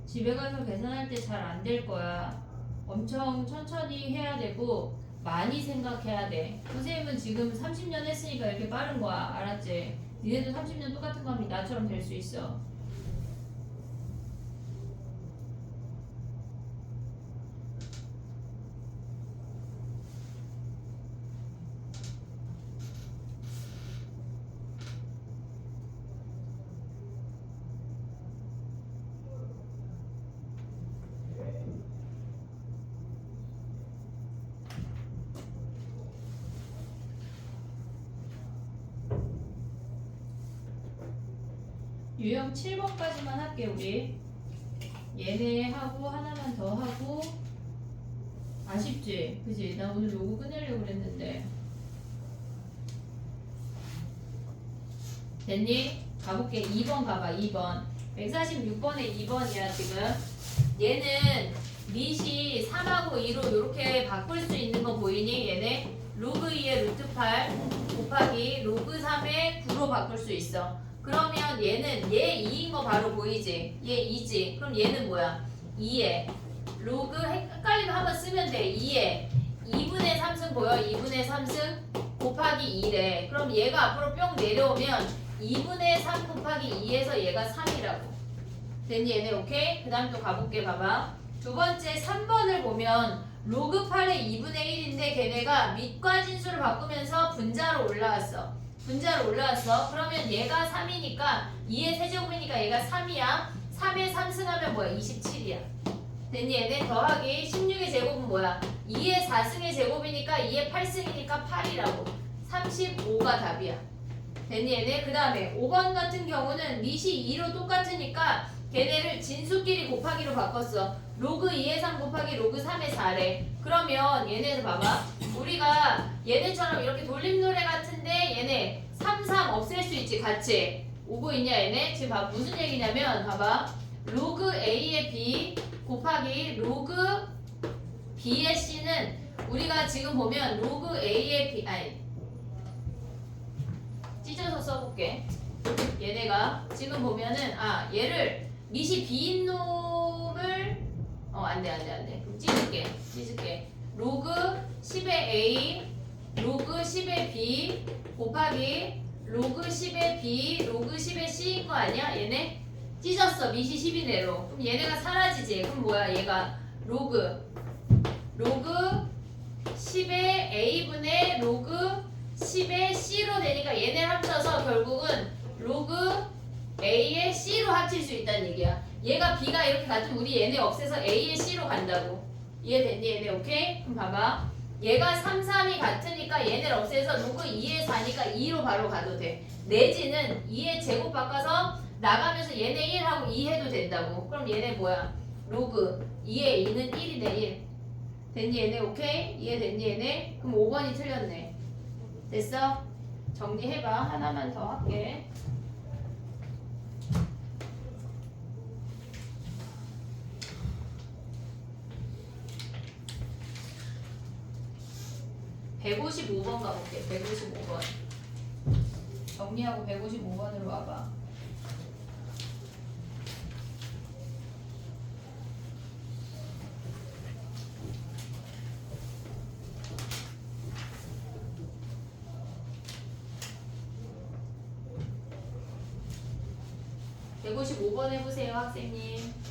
Speaker 1: 집에 가서 계산할 때 잘 안 될 거야. 엄청 천천히 해야 되고 많이 생각해야 돼. 선생님은 지금 30년 했으니까 이렇게 빠른 거야. 알았지? 니네도 30년 똑같은 거 하면 나처럼 될 수 있어. 유형 7번까지만 할게 우리. 얘네 하고 하나만 더 하고. 아쉽지? 그지? 나 오늘 요거 끝내려고 그랬는데. 됐니? 가볼게. 2번 가봐. 2번 146번에 2번이야 지금. 얘는 밑이 3하고 2로 이렇게 바꿀 수 있는 거 보이니? 얘네 로그 2의 루트 8 곱하기 로그 3의 9로 바꿀 수 있어. 그러면 얘는 얘 2인 거 바로 보이지? 얘 2지? 그럼 얘는 뭐야? 2에 로그 헷갈리면 한번 쓰면 돼. 2에 2분의 3승 보여? 2분의 3승 곱하기 2래. 그럼 얘가 앞으로 뿅 내려오면 2분의 3 곱하기 2에서 얘가 3이라고. 됐니 얘네? 오케이? 그 다음 또 가볼게. 봐봐. 두 번째 3번을 보면 로그 8의 2분의 1인데 걔네가 밑과 진수를 바꾸면서 분자로 올라왔어. 분자로 올라왔어. 그러면 얘가 3이니까 2의 세제곱이니까 얘가 3이야. 3의 3승하면 뭐야? 27이야. 됐니 얘네? 더하기 16의 제곱은 뭐야? 2의 4승의 제곱이니까 2의 8승이니까 8이라고. 35가 답이야. 됐니 얘네? 그 다음에 5번 같은 경우는 밑이 2로 똑같으니까 걔네를 진수끼리 곱하기로 바꿨어. 로그 2의 3 곱하기 로그 3의 4래. 그러면 얘네들 봐봐. 우리가 얘네처럼 이렇게 돌림노래 같은데 얘네 3, 3 없앨 수 있지 같이. 오고 있냐 얘네? 지금 봐 무슨 얘기냐면 봐봐. 로그 A의 B 곱하기 로그 B의 C는 우리가 지금 보면 로그 A의 B 아니 찢어서 써볼게. 얘네가 지금 보면은 얘를 밑이 B인 놈을 안돼 그럼 찢을게 로그 10의 A 로그 10의 B 곱하기 로그 10의 B 로그 10의 C인 거 아니야 얘네? 찢었어 밑이 10이네로. 그럼 얘네가 사라지지. 그럼 뭐야 얘가 로그 10의 A분의 로그 10의 C로 되니까 얘네를 합쳐서 결국은 로그 A의 C로 합칠 수 있다는 얘기야. 얘가 B가 이렇게 같으면 우리 얘네 없애서 A의 C로 간다고. 이해됐니 얘네? 오케이? 그럼 봐봐. 얘가 3, 3이 같으니까 얘네를 없애서 로그 2의 4니까 2로 바로 가도 돼. 내지는 2의 제곱 바꿔서 나가면서 얘네 1하고 2 해도 된다고. 그럼 얘네 뭐야? 로그 2의 2는 1이네 1. 됐니 얘네? 오케이? 이해됐니 얘네? 그럼 5번이 틀렸네. 됐어? 정리해봐. 하나만 더 할게. (155번) 가볼게. 155번 정리하고 155번으로 와봐. (155번) 해보세요 학생님.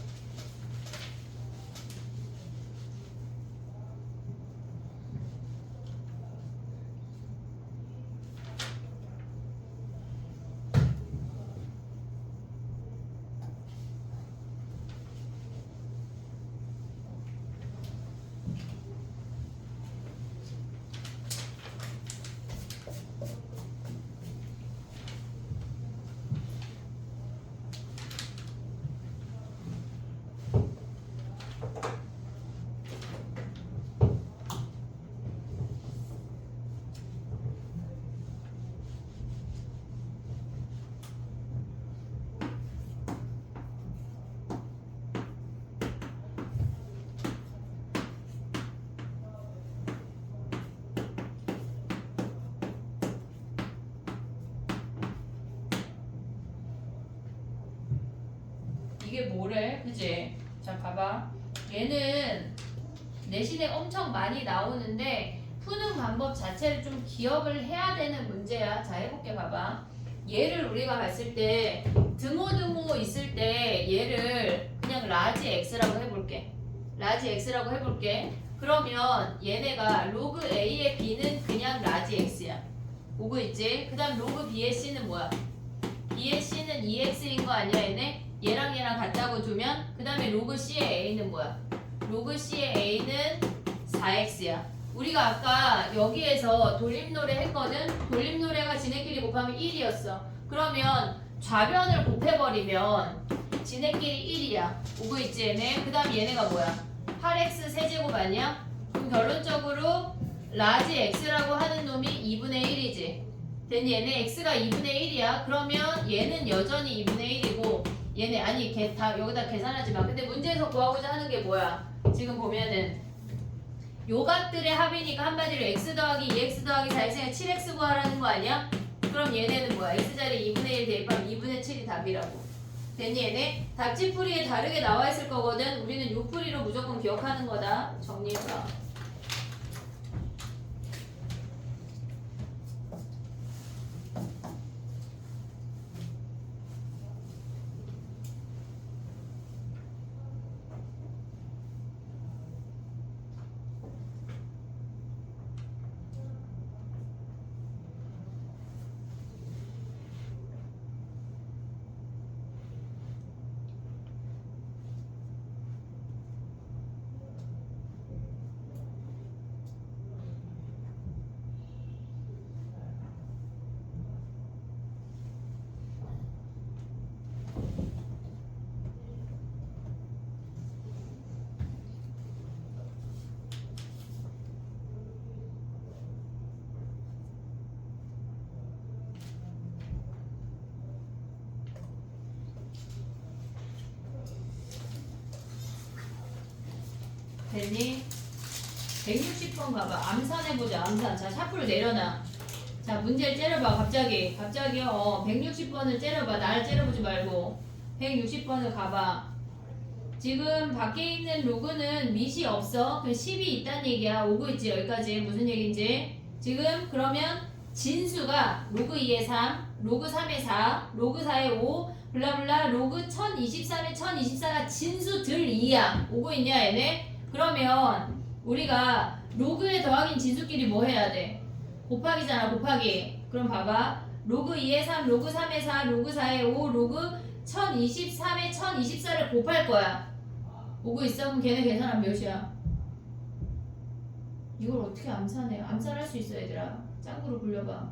Speaker 1: 이게 뭐래? 그치? 자 봐봐. 얘는 내신에 엄청 많이 나오는데 푸는 방법 자체를 좀 기억을 해야 되는 문제야. 자 해볼게. 봐봐. 얘를 우리가 봤을 때 등호등호 있을 때 얘를 그냥 라지 x라고 해볼게. 라지 x라고 해볼게. 그러면 얘네가 로그 a의 b는 그냥 라지 x야. 오고 있지? 그 다음 로그 b의 c는 뭐야? b의 c는 2x인 거 아니야 얘네? 얘랑 같다고 두면 그 다음에 로그 C의 A는 뭐야? 로그 C의 A는 4X야. 우리가 아까 여기에서 돌림노래 했거든? 돌림노래가 지네끼리 곱하면 1이었어. 그러면 좌변을 곱해버리면 지네끼리 1이야. 오고 있지 얘네? 그 다음 얘네가 뭐야? 8X 세제곱 아니야? 그럼 결론적으로 라지 X라고 하는 놈이 2분의 1이지. 됐니? 얘네 X가 2분의 1이야. 그러면 얘는 여전히 2분의 1이고 얘네 아니 다 여기다 계산하지 마. 근데 문제에서 구하고자 하는 게 뭐야? 지금 보면은 요값들의 합이니까 한마디로 x 더하기 2x 더하기 4x에 7x 구하라는 거 아니야? 그럼 얘네는 뭐야? x자리 2분의 1 대입하면 2분의 7이 답이라고. 됐니 얘네? 답지풀이에 다르게 나와 있을 거거든. 우리는 요 풀이로 무조건 기억하는 거다. 정리해봐. 됐니? 160번 가봐. 암산해보자. 암산. 자, 샤프를 내려놔. 자, 문제를 째려봐. 갑자기요. 160번을 째려봐. 날 째려보지 말고 160번을 가봐. 지금 밖에 있는 로그는 밑이 없어. 그 10이 있다는 얘기야. 오고 있지. 여기까지 무슨 얘기인지. 지금 그러면 진수가 로그 2에 3, 로그 3에 4, 로그 4에 5, 블라블라 로그 1023에 1024가 진수들 2야. 오고 있냐 얘네? 그러면 우리가 로그에 더하긴 진수끼리 뭐 해야 돼? 곱하기잖아. 곱하기. 그럼 봐봐. 로그 2에 3, 로그 3에 4, 로그 4에 5, 로그 1023에 1024를 곱할 거야. 오고 있어? 그럼 걔네 계산하면 몇이야? 이걸 어떻게 암산해? 암산할 수 있어 얘들아. 짱구로 굴려봐.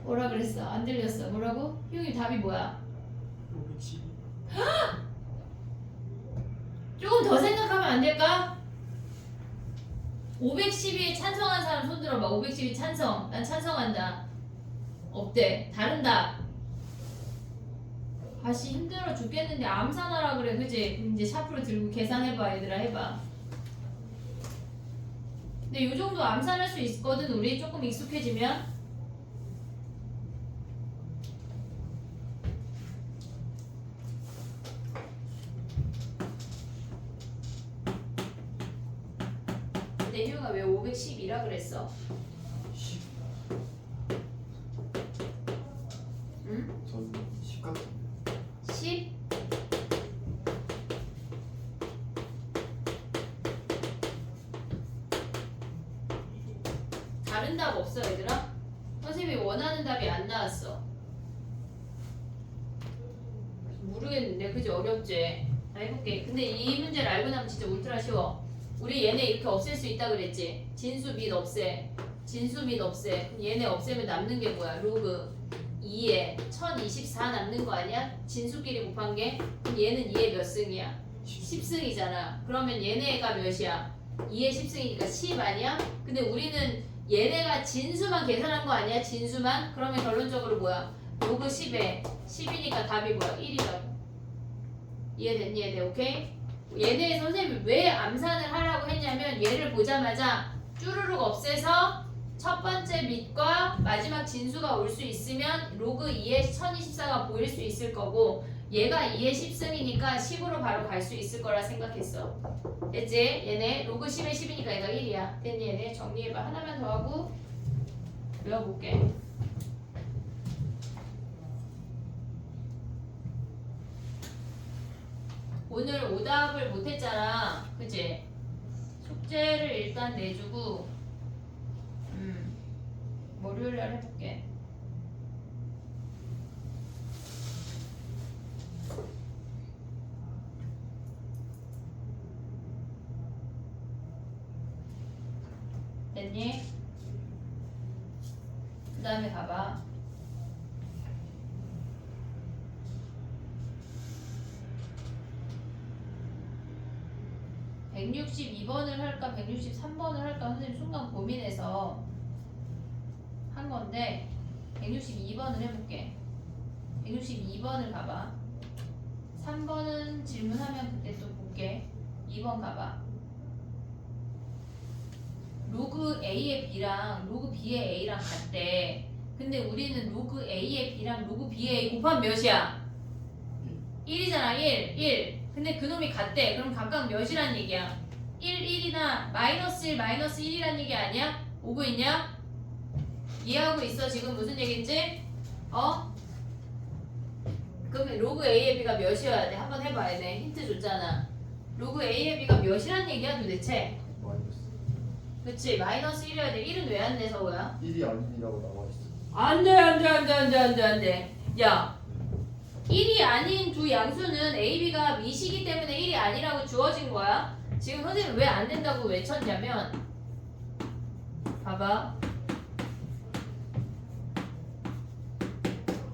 Speaker 1: 뭐라 그랬어? 안 들렸어. 뭐라고? 형님 답이 뭐야?
Speaker 2: 512.
Speaker 1: 조금 더 생각하면 안 될까? 512에 찬성한 사람 손 들어봐. 512 찬성. 난 찬성한다. 없대. 다른 답. 다시 힘들어 죽겠는데 암산하라 그래. 그지? 그럼 이제 샤프를 들고 계산해봐. 얘들아 해봐. 근데 요 정도 암산할 수 있거든. 우리 조금 익숙해지면. 근데 희용아 왜 512라 그랬어?
Speaker 2: 10.
Speaker 1: 응?
Speaker 2: 저는 10 같은데.
Speaker 1: 10? 다른 답 없어 얘들아? 선생님이 원하는 답이 안 나왔어. 모르겠는데 그지? 어렵지? 나 해볼게. 근데 이 문제를 알고 나면 진짜 울트라 쉬워. 우리 얘네 이렇게 없앨 수 있다 그랬지? 진수 및 없애. 진수 및 없애. 그럼 얘네 없애면 남는 게 뭐야? 로그 2에 1024 남는 거 아니야? 진수끼리 곱한 게? 그럼 얘는 2에 몇 승이야? 10승이잖아. 그러면 얘네가 몇이야? 2에 10승이니까 10 아니야? 근데 우리는 얘네가 진수만 계산한 거 아니야? 진수만? 그러면 결론적으로 뭐야? 로그 10에 10이니까 답이 뭐야? 1이라고. 이해됐니 얘네? 오케이? 얘네 선생님이 왜 암산을 하라고 했냐면 얘를 보자마자 쭈루룩 없애서 첫 번째 밑과 마지막 진수가 올 수 있으면 로그 2에 1024가 보일 수 있을 거고 얘가 2에 10승이니까 10으로 바로 갈 수 있을 거라 생각했어. 됐지? 얘네 로그 10에 10이니까 얘가 1이야. 됐니 얘네? 정리해봐. 하나만 더 하고 외워볼게. 오늘 오답을 못했잖아. 그치? 숙제를 일단 내주고 월요일날 해볼게. 됐니? 그 다음에 가봐. (162번을) 할까 (163번을) 할까 선생님 순간 고민해서 한 건데 162번을 해볼게. 162번을 가봐. 3번은 질문하면 그때 또 볼게. 2번 가봐. 로그 A의 B랑 로그 B의 A랑 같대. 근데 우리는 로그 A의 B랑 로그 B의 A 곱하면 몇이야? 1이잖아. 1. 근데 그놈이 같대. 그럼 각각 몇이란 얘기야? 1이나 마이너스 1, 마이너스 1이란 얘기 아니야? 오고 있냐? 이해하고 있어? 지금 무슨 얘기인지? 그럼 로그 A의 B가 몇이어야 돼? 한번 해봐야 돼. 힌트 줬잖아. 로그 A의 B가 몇이란 얘기야 도대체?
Speaker 2: 마이너스.
Speaker 1: 그치? 마이너스 1이어야 돼. 1은 왜 안 돼, 서우야?
Speaker 2: 1이 아니라고 나와있어.
Speaker 1: 안 돼. 야, 1이 아닌 두 양수는 A, B가 미시기 때문에 1이 아니라고 주어진 거야. 지금 선생님 왜 안 된다고 외쳤냐면 봐봐.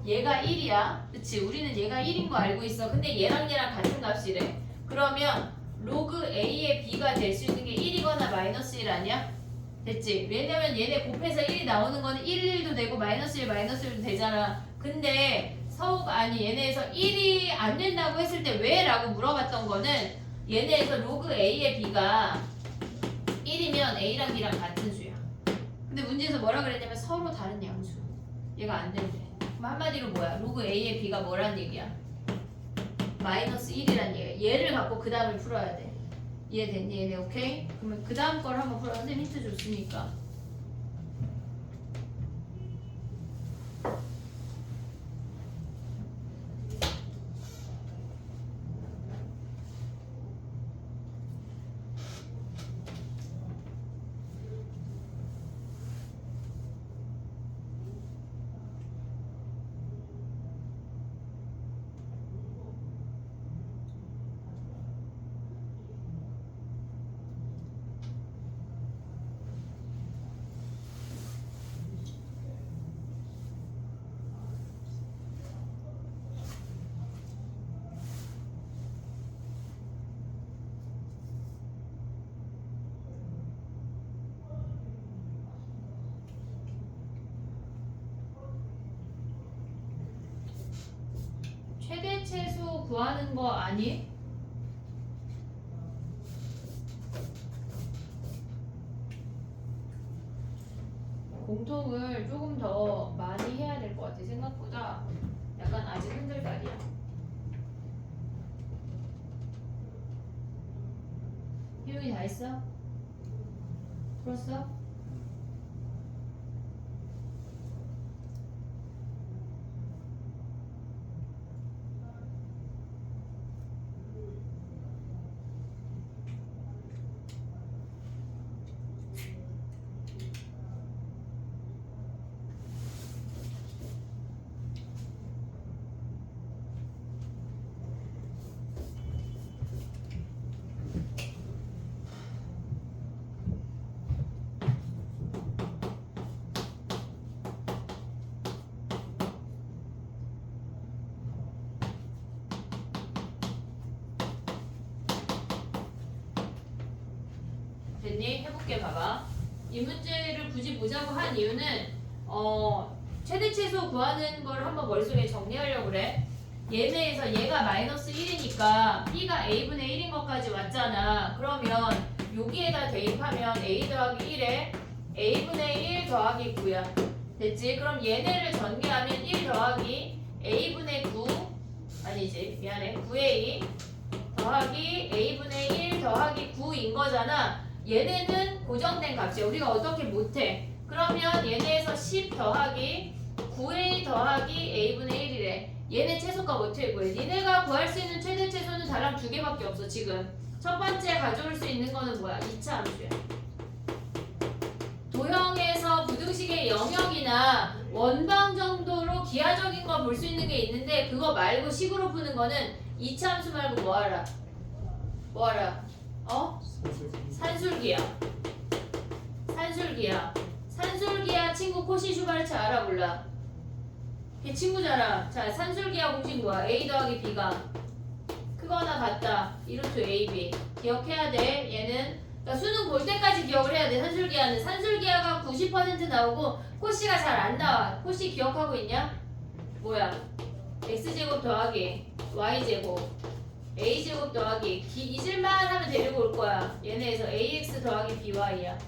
Speaker 1: 얘가 1이야. 그치? 우리는 얘가 1인 거 알고 있어. 근데 얘랑 같은 값이래. 그러면 로그 A의 B가 될 수 있는 게 1이거나 마이너스 1 아니야? 됐지? 왜냐면 얘네 곱해서 1이 나오는 거는 1, 1도 되고 마이너스 1, 마이너스 1도 되잖아. 근데 서우가 아니 얘네에서 1이 안 된다고 했을 때 왜? 라고 물어봤던 거는 얘네에서 로그 A의 B가 1이면 A랑 B랑 같은 수야. 근데 문제에서 뭐라 그랬냐면 서로 다른 양수. 얘가 안 된대. 그럼 한마디로 뭐야? 로그 A의 B가 뭐란 얘기야? 마이너스 1이란 얘기야. 얘를 갖고 그 다음을 풀어야 돼. 이해됐니? 얘네 오케이? 그러면 그 다음 걸 한번 풀어. 선생님 힌트 줬으니까. 최대 최소 구하는 거 아니? 공통을 조금 더 많이 해야 될 것 같아. 생각보다 약간 아직 흔들발이야. 희용이 다 했어? 풀었어? 됐니? 해볼게. 봐봐. 이 문제를 굳이 보자고 한 이유는 최대 최소 구하는 걸 한번 머릿속에 정리하려고 그래. 얘네에서 얘가 마이너스 1이니까 B가 A분의 1인 것까지 왔잖아. 그러면 여기에다 대입하면 A 더하기 1에 A분의 1 더하기 9야. 됐지? 그럼 얘네를 전개하면 1 더하기 A분의 9 아니지 미안해 9A 더하기 A분의 1 더하기 9인 거잖아. 얘네는 고정된 값이야. 우리가 어떻게 못해. 그러면 얘네에서 10 더하기 9A 더하기 A분의 1이래. 얘네 최소값 어떻게 구해? 니네가 구할 수 있는 최대 최소는 다랑 두 개밖에 없어. 지금 첫 번째 가져올 수 있는 거는 뭐야? 2차 함수야. 도형에서 부등식의 영역이나 원방 정도로 기하적인 거 볼 수 있는 게 있는데 그거 말고 식으로 푸는 거는 2차 함수 말고 뭐하라? 뭐하라? 산술기야. 산술기야. 산술기야 친구 코시 슈바르츠 알아 몰라? 걔 친구잖아. 자, 산술기하 공식 뭐야? A 더하기 B가 크거나 같다. 이루트 AB 기억해야 돼. 얘는 그러니까 수능 볼 때까지 기억을 해야 돼. 산술기하는 산술기하가 90% 나오고 코시가 잘 안 나와. 코시 기억하고 있냐? 뭐야? x제곱 더하기 y제곱 a제곱 더하기 잊을만 하면 데리고 올 거야. 얘네에서 ax 더하기 by야.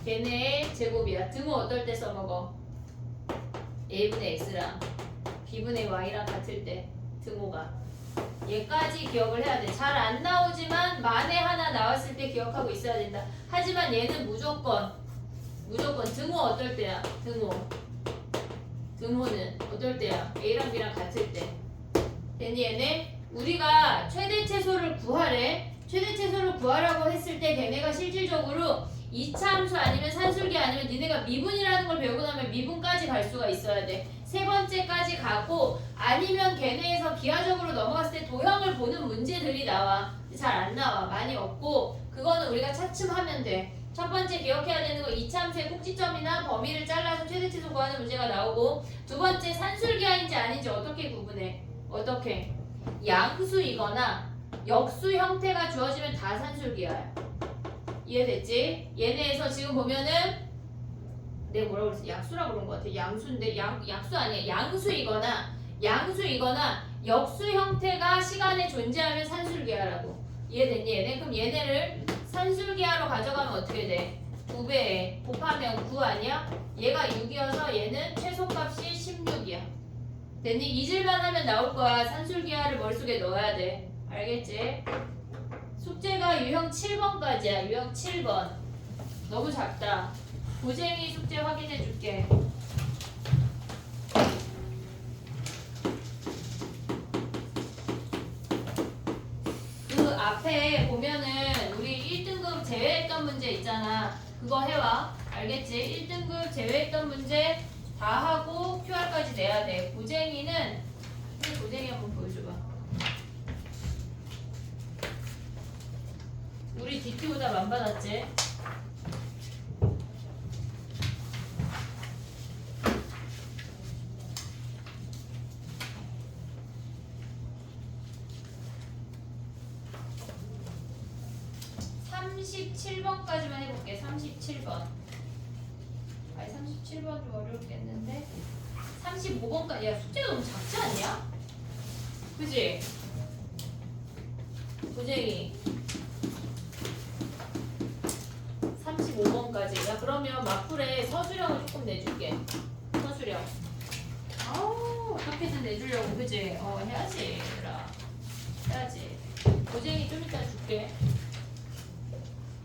Speaker 1: 걔네의 제곱이야. 등호 어떨 때 써먹어? a분의 x랑 b분의 y랑 같을 때 등호가 얘까지 기억을 해야 돼. 잘 안 나오지만 만에 하나 나왔을 때 기억하고 있어야 된다. 하지만 얘는 무조건 등호 어떨 때야? 등호는 어떨 때야? a랑 b랑 같을 때. 됐니 얘네? 우리가 최대 최소를 구하래. 최대 최소를 구하라고 했을 때 걔네가 실질적으로 2차 함수 아니면 산술기 아니면 니네가 미분이라는 걸 배우고 나면 미분까지 갈 수가 있어야 돼. 세 번째까지 가고 아니면 걔네에서 기하적으로 넘어갔을 때 도형을 보는 문제들이 나와. 잘 안 나와. 많이 없고 그거는 우리가 차츰하면 돼. 첫 번째 기억해야 되는 거 2차 함수의 꼭지점이나 범위를 잘라서 최대 최소 구하는 문제가 나오고 두 번째 산술기하인지 아닌지 어떻게 구분해? 어떻게? 양수이거나 역수 형태가 주어지면 다 산술기하야. 이해됐지? 얘네에서 지금 보면은 내가 뭐라고 그랬어? 약수라고 그런 것 같아. 양수인데 약수 아니야. 양수이거나 양수이거나 역수 형태가 시간에 존재하면 산술기하라고. 이해됐니 얘네? 그럼 얘네를 산술기하로 가져가면 어떻게 돼? 9배에 곱하면 9 아니야? 얘가 6이어서 얘는 최소값이 16이야. 됐니? 잊을만 하면 나올 거야. 산술기하를 머릿속에 넣어야 돼. 알겠지? 숙제가 유형 7번까지야. 유형 7번. 너무 작다. 고쟁이 숙제 확인해 줄게. 그 앞에 보면은 우리 1등급 제외했던 문제 있잖아. 그거 해와. 알겠지? 1등급 제외했던 문제 다 하고 QR까지 내야 돼. 고쟁이는 고쟁이 한번 보여줘봐. 우리 DT보다 만받았지? (37번까지만) 해볼게. 37번. 아니 37번 좀 어렵겠는데 35번까지. 야 숙제가 너무 작지 않냐? 그지? 고쟁이 35번까지. 야 그러면 마풀에 서술형을 조금 내줄게. 서술형. 아우 어떻게든 내주려고. 그지? 해야지 얘들아. 해야지. 고쟁이 좀 이따 줄게.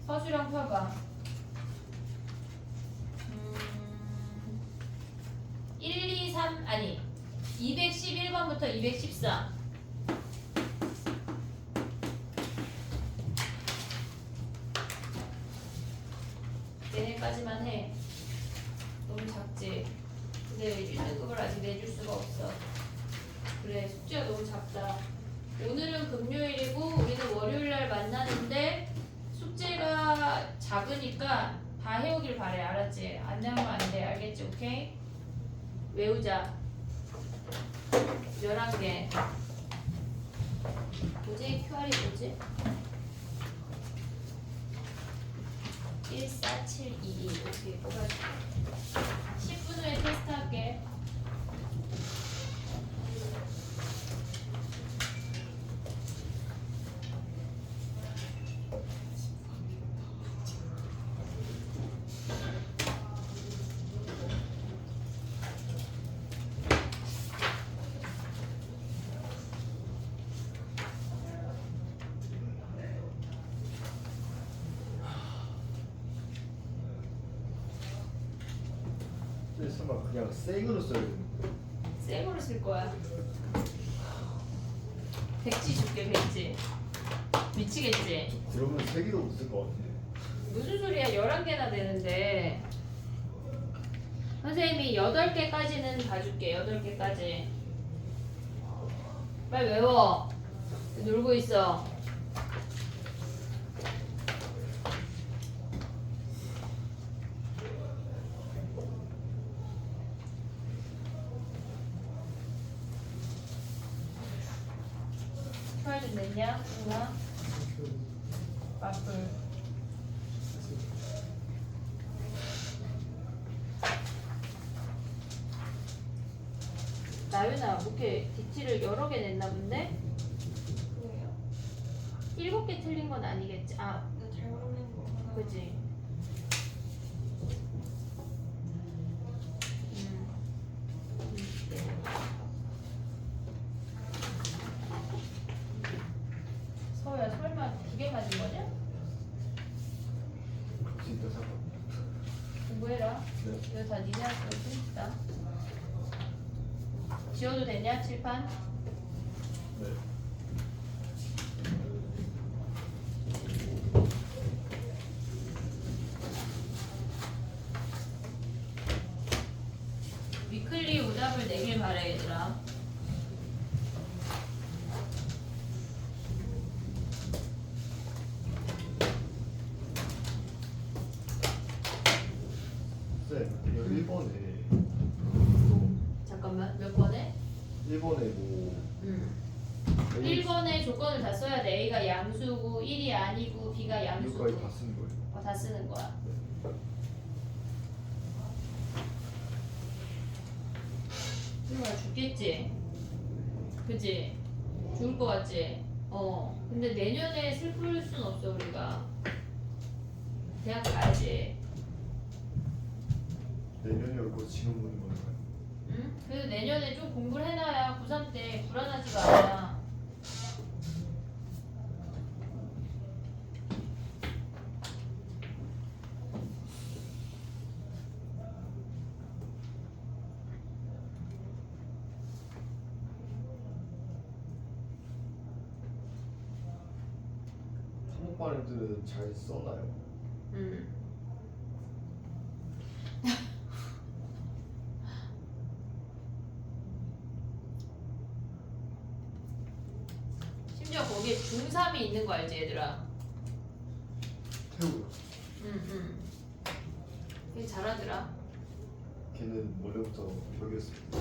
Speaker 1: 서술형 펴봐. 1, 2, 3 아니 211번부터 214. 얘네까지만 해. 너무 작지? 근데 1등급을 아직 내줄 수가 없어. 그래 숙제가 너무 작다. 오늘은 금요일이고 우리는 월요일날 만나는데 숙제가 작으니까 다 해오길 바래. 알았지? 안 나오면 안 돼. 알겠지? 오케이? 외우자. 11개. 뭐지? QR이 뭐지? 14722. 오케이, 뽑아줄게. 10분 후에 테스트 할게.
Speaker 2: 설마 그냥 생으로 써야 되는데.
Speaker 1: 생으로 쓸 거야. 백지 줄게, 백지. 미치겠지?
Speaker 2: 그러면 3개도 못 쓸 것 같은데.
Speaker 1: 무슨 소리야? 11개나 되는데. 선생님이 8개까지는 봐줄게. 8개까지. 빨리 외워. 놀고 있어. 큐알 좀 냈냐? 누나? 마플. 나윤아, 뭐 이렇게 DT를 여러 개 냈나 본데?
Speaker 3: 왜요?
Speaker 1: 7개 틀린 건 아니겠지? 아,
Speaker 3: 나 잘못 낸 거 하나.
Speaker 1: 그지? 네. 서우야, 설마 2개 맞은 거냐?
Speaker 2: 진짜 상관.
Speaker 1: 공부해라.
Speaker 2: 네.
Speaker 1: 이거 다 니네한테 쓰니까. 지워도 됐냐? 칠판?
Speaker 2: 네.
Speaker 1: 위클리 오답을 내길 바래 얘들아.
Speaker 2: 쌤, 여기 1번에
Speaker 1: 잠깐만 몇 번에?
Speaker 2: 1번에 뭐
Speaker 1: 1번에 조건을 다 써야 돼. A가 양수고 1이 아니고 B가 양수고.
Speaker 2: 이거까지 다 쓰는 거예요.
Speaker 1: 다 쓰는 거야. 이거 죽겠지? 그지? 죽을 것 같지? 근데 내년에 슬플 순 없어 우리가. 대학 가야지.
Speaker 2: 내년이 올거 지금 보는 건가요?
Speaker 1: 응? 그래도 내년에 좀 공부를 해놔야 고3 때 불안하지가 않아.
Speaker 2: 한국반 애들은 잘 써나요?
Speaker 1: 응. 심지어 거기에 중3이 있는 거 알지 얘들아?
Speaker 2: 태우요.
Speaker 1: 응. 되게 잘하더라.
Speaker 2: 걔는 원래부터 벽이었습니다.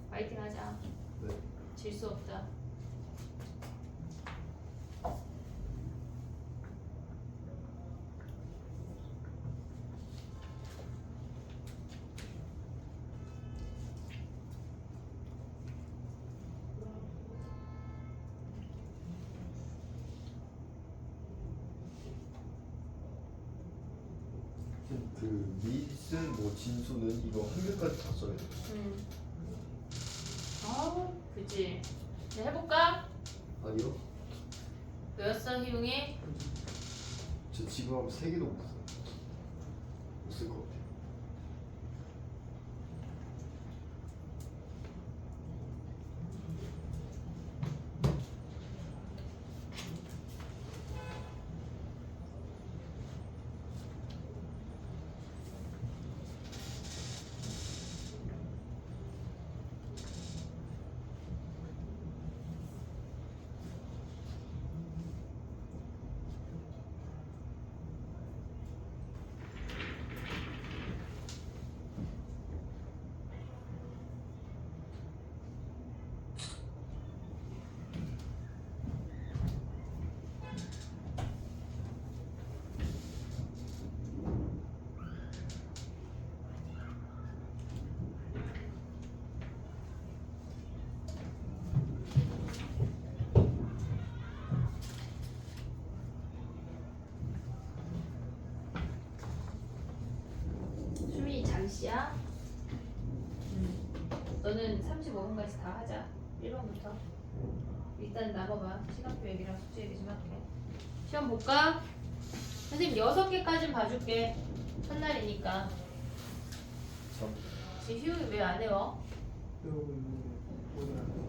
Speaker 1: 파이팅 하자.
Speaker 2: 네.
Speaker 1: 질 수 없다.
Speaker 2: 그 미슨 뭐 진수는 이거 한글까지 다 써야 돼요.
Speaker 1: 아우 그지. 이제 해볼까?
Speaker 2: 아니요?
Speaker 1: 외웠어 희용이?
Speaker 2: 저 지금 하면 3개도 못 써요. 못 쓸 것 같아요.
Speaker 1: 수민이 잠시야. 너는 35분까지 다 하자. 1번부터. 일단 나가봐. 시간표 얘기랑 숙제 얘기 좀 할게. 시험 볼까? 선생님 6개까지는 봐줄게. 첫날이니까.
Speaker 2: 참.
Speaker 1: 지금 희용이 왜 안 해요?
Speaker 4: 배우고 있는데 오늘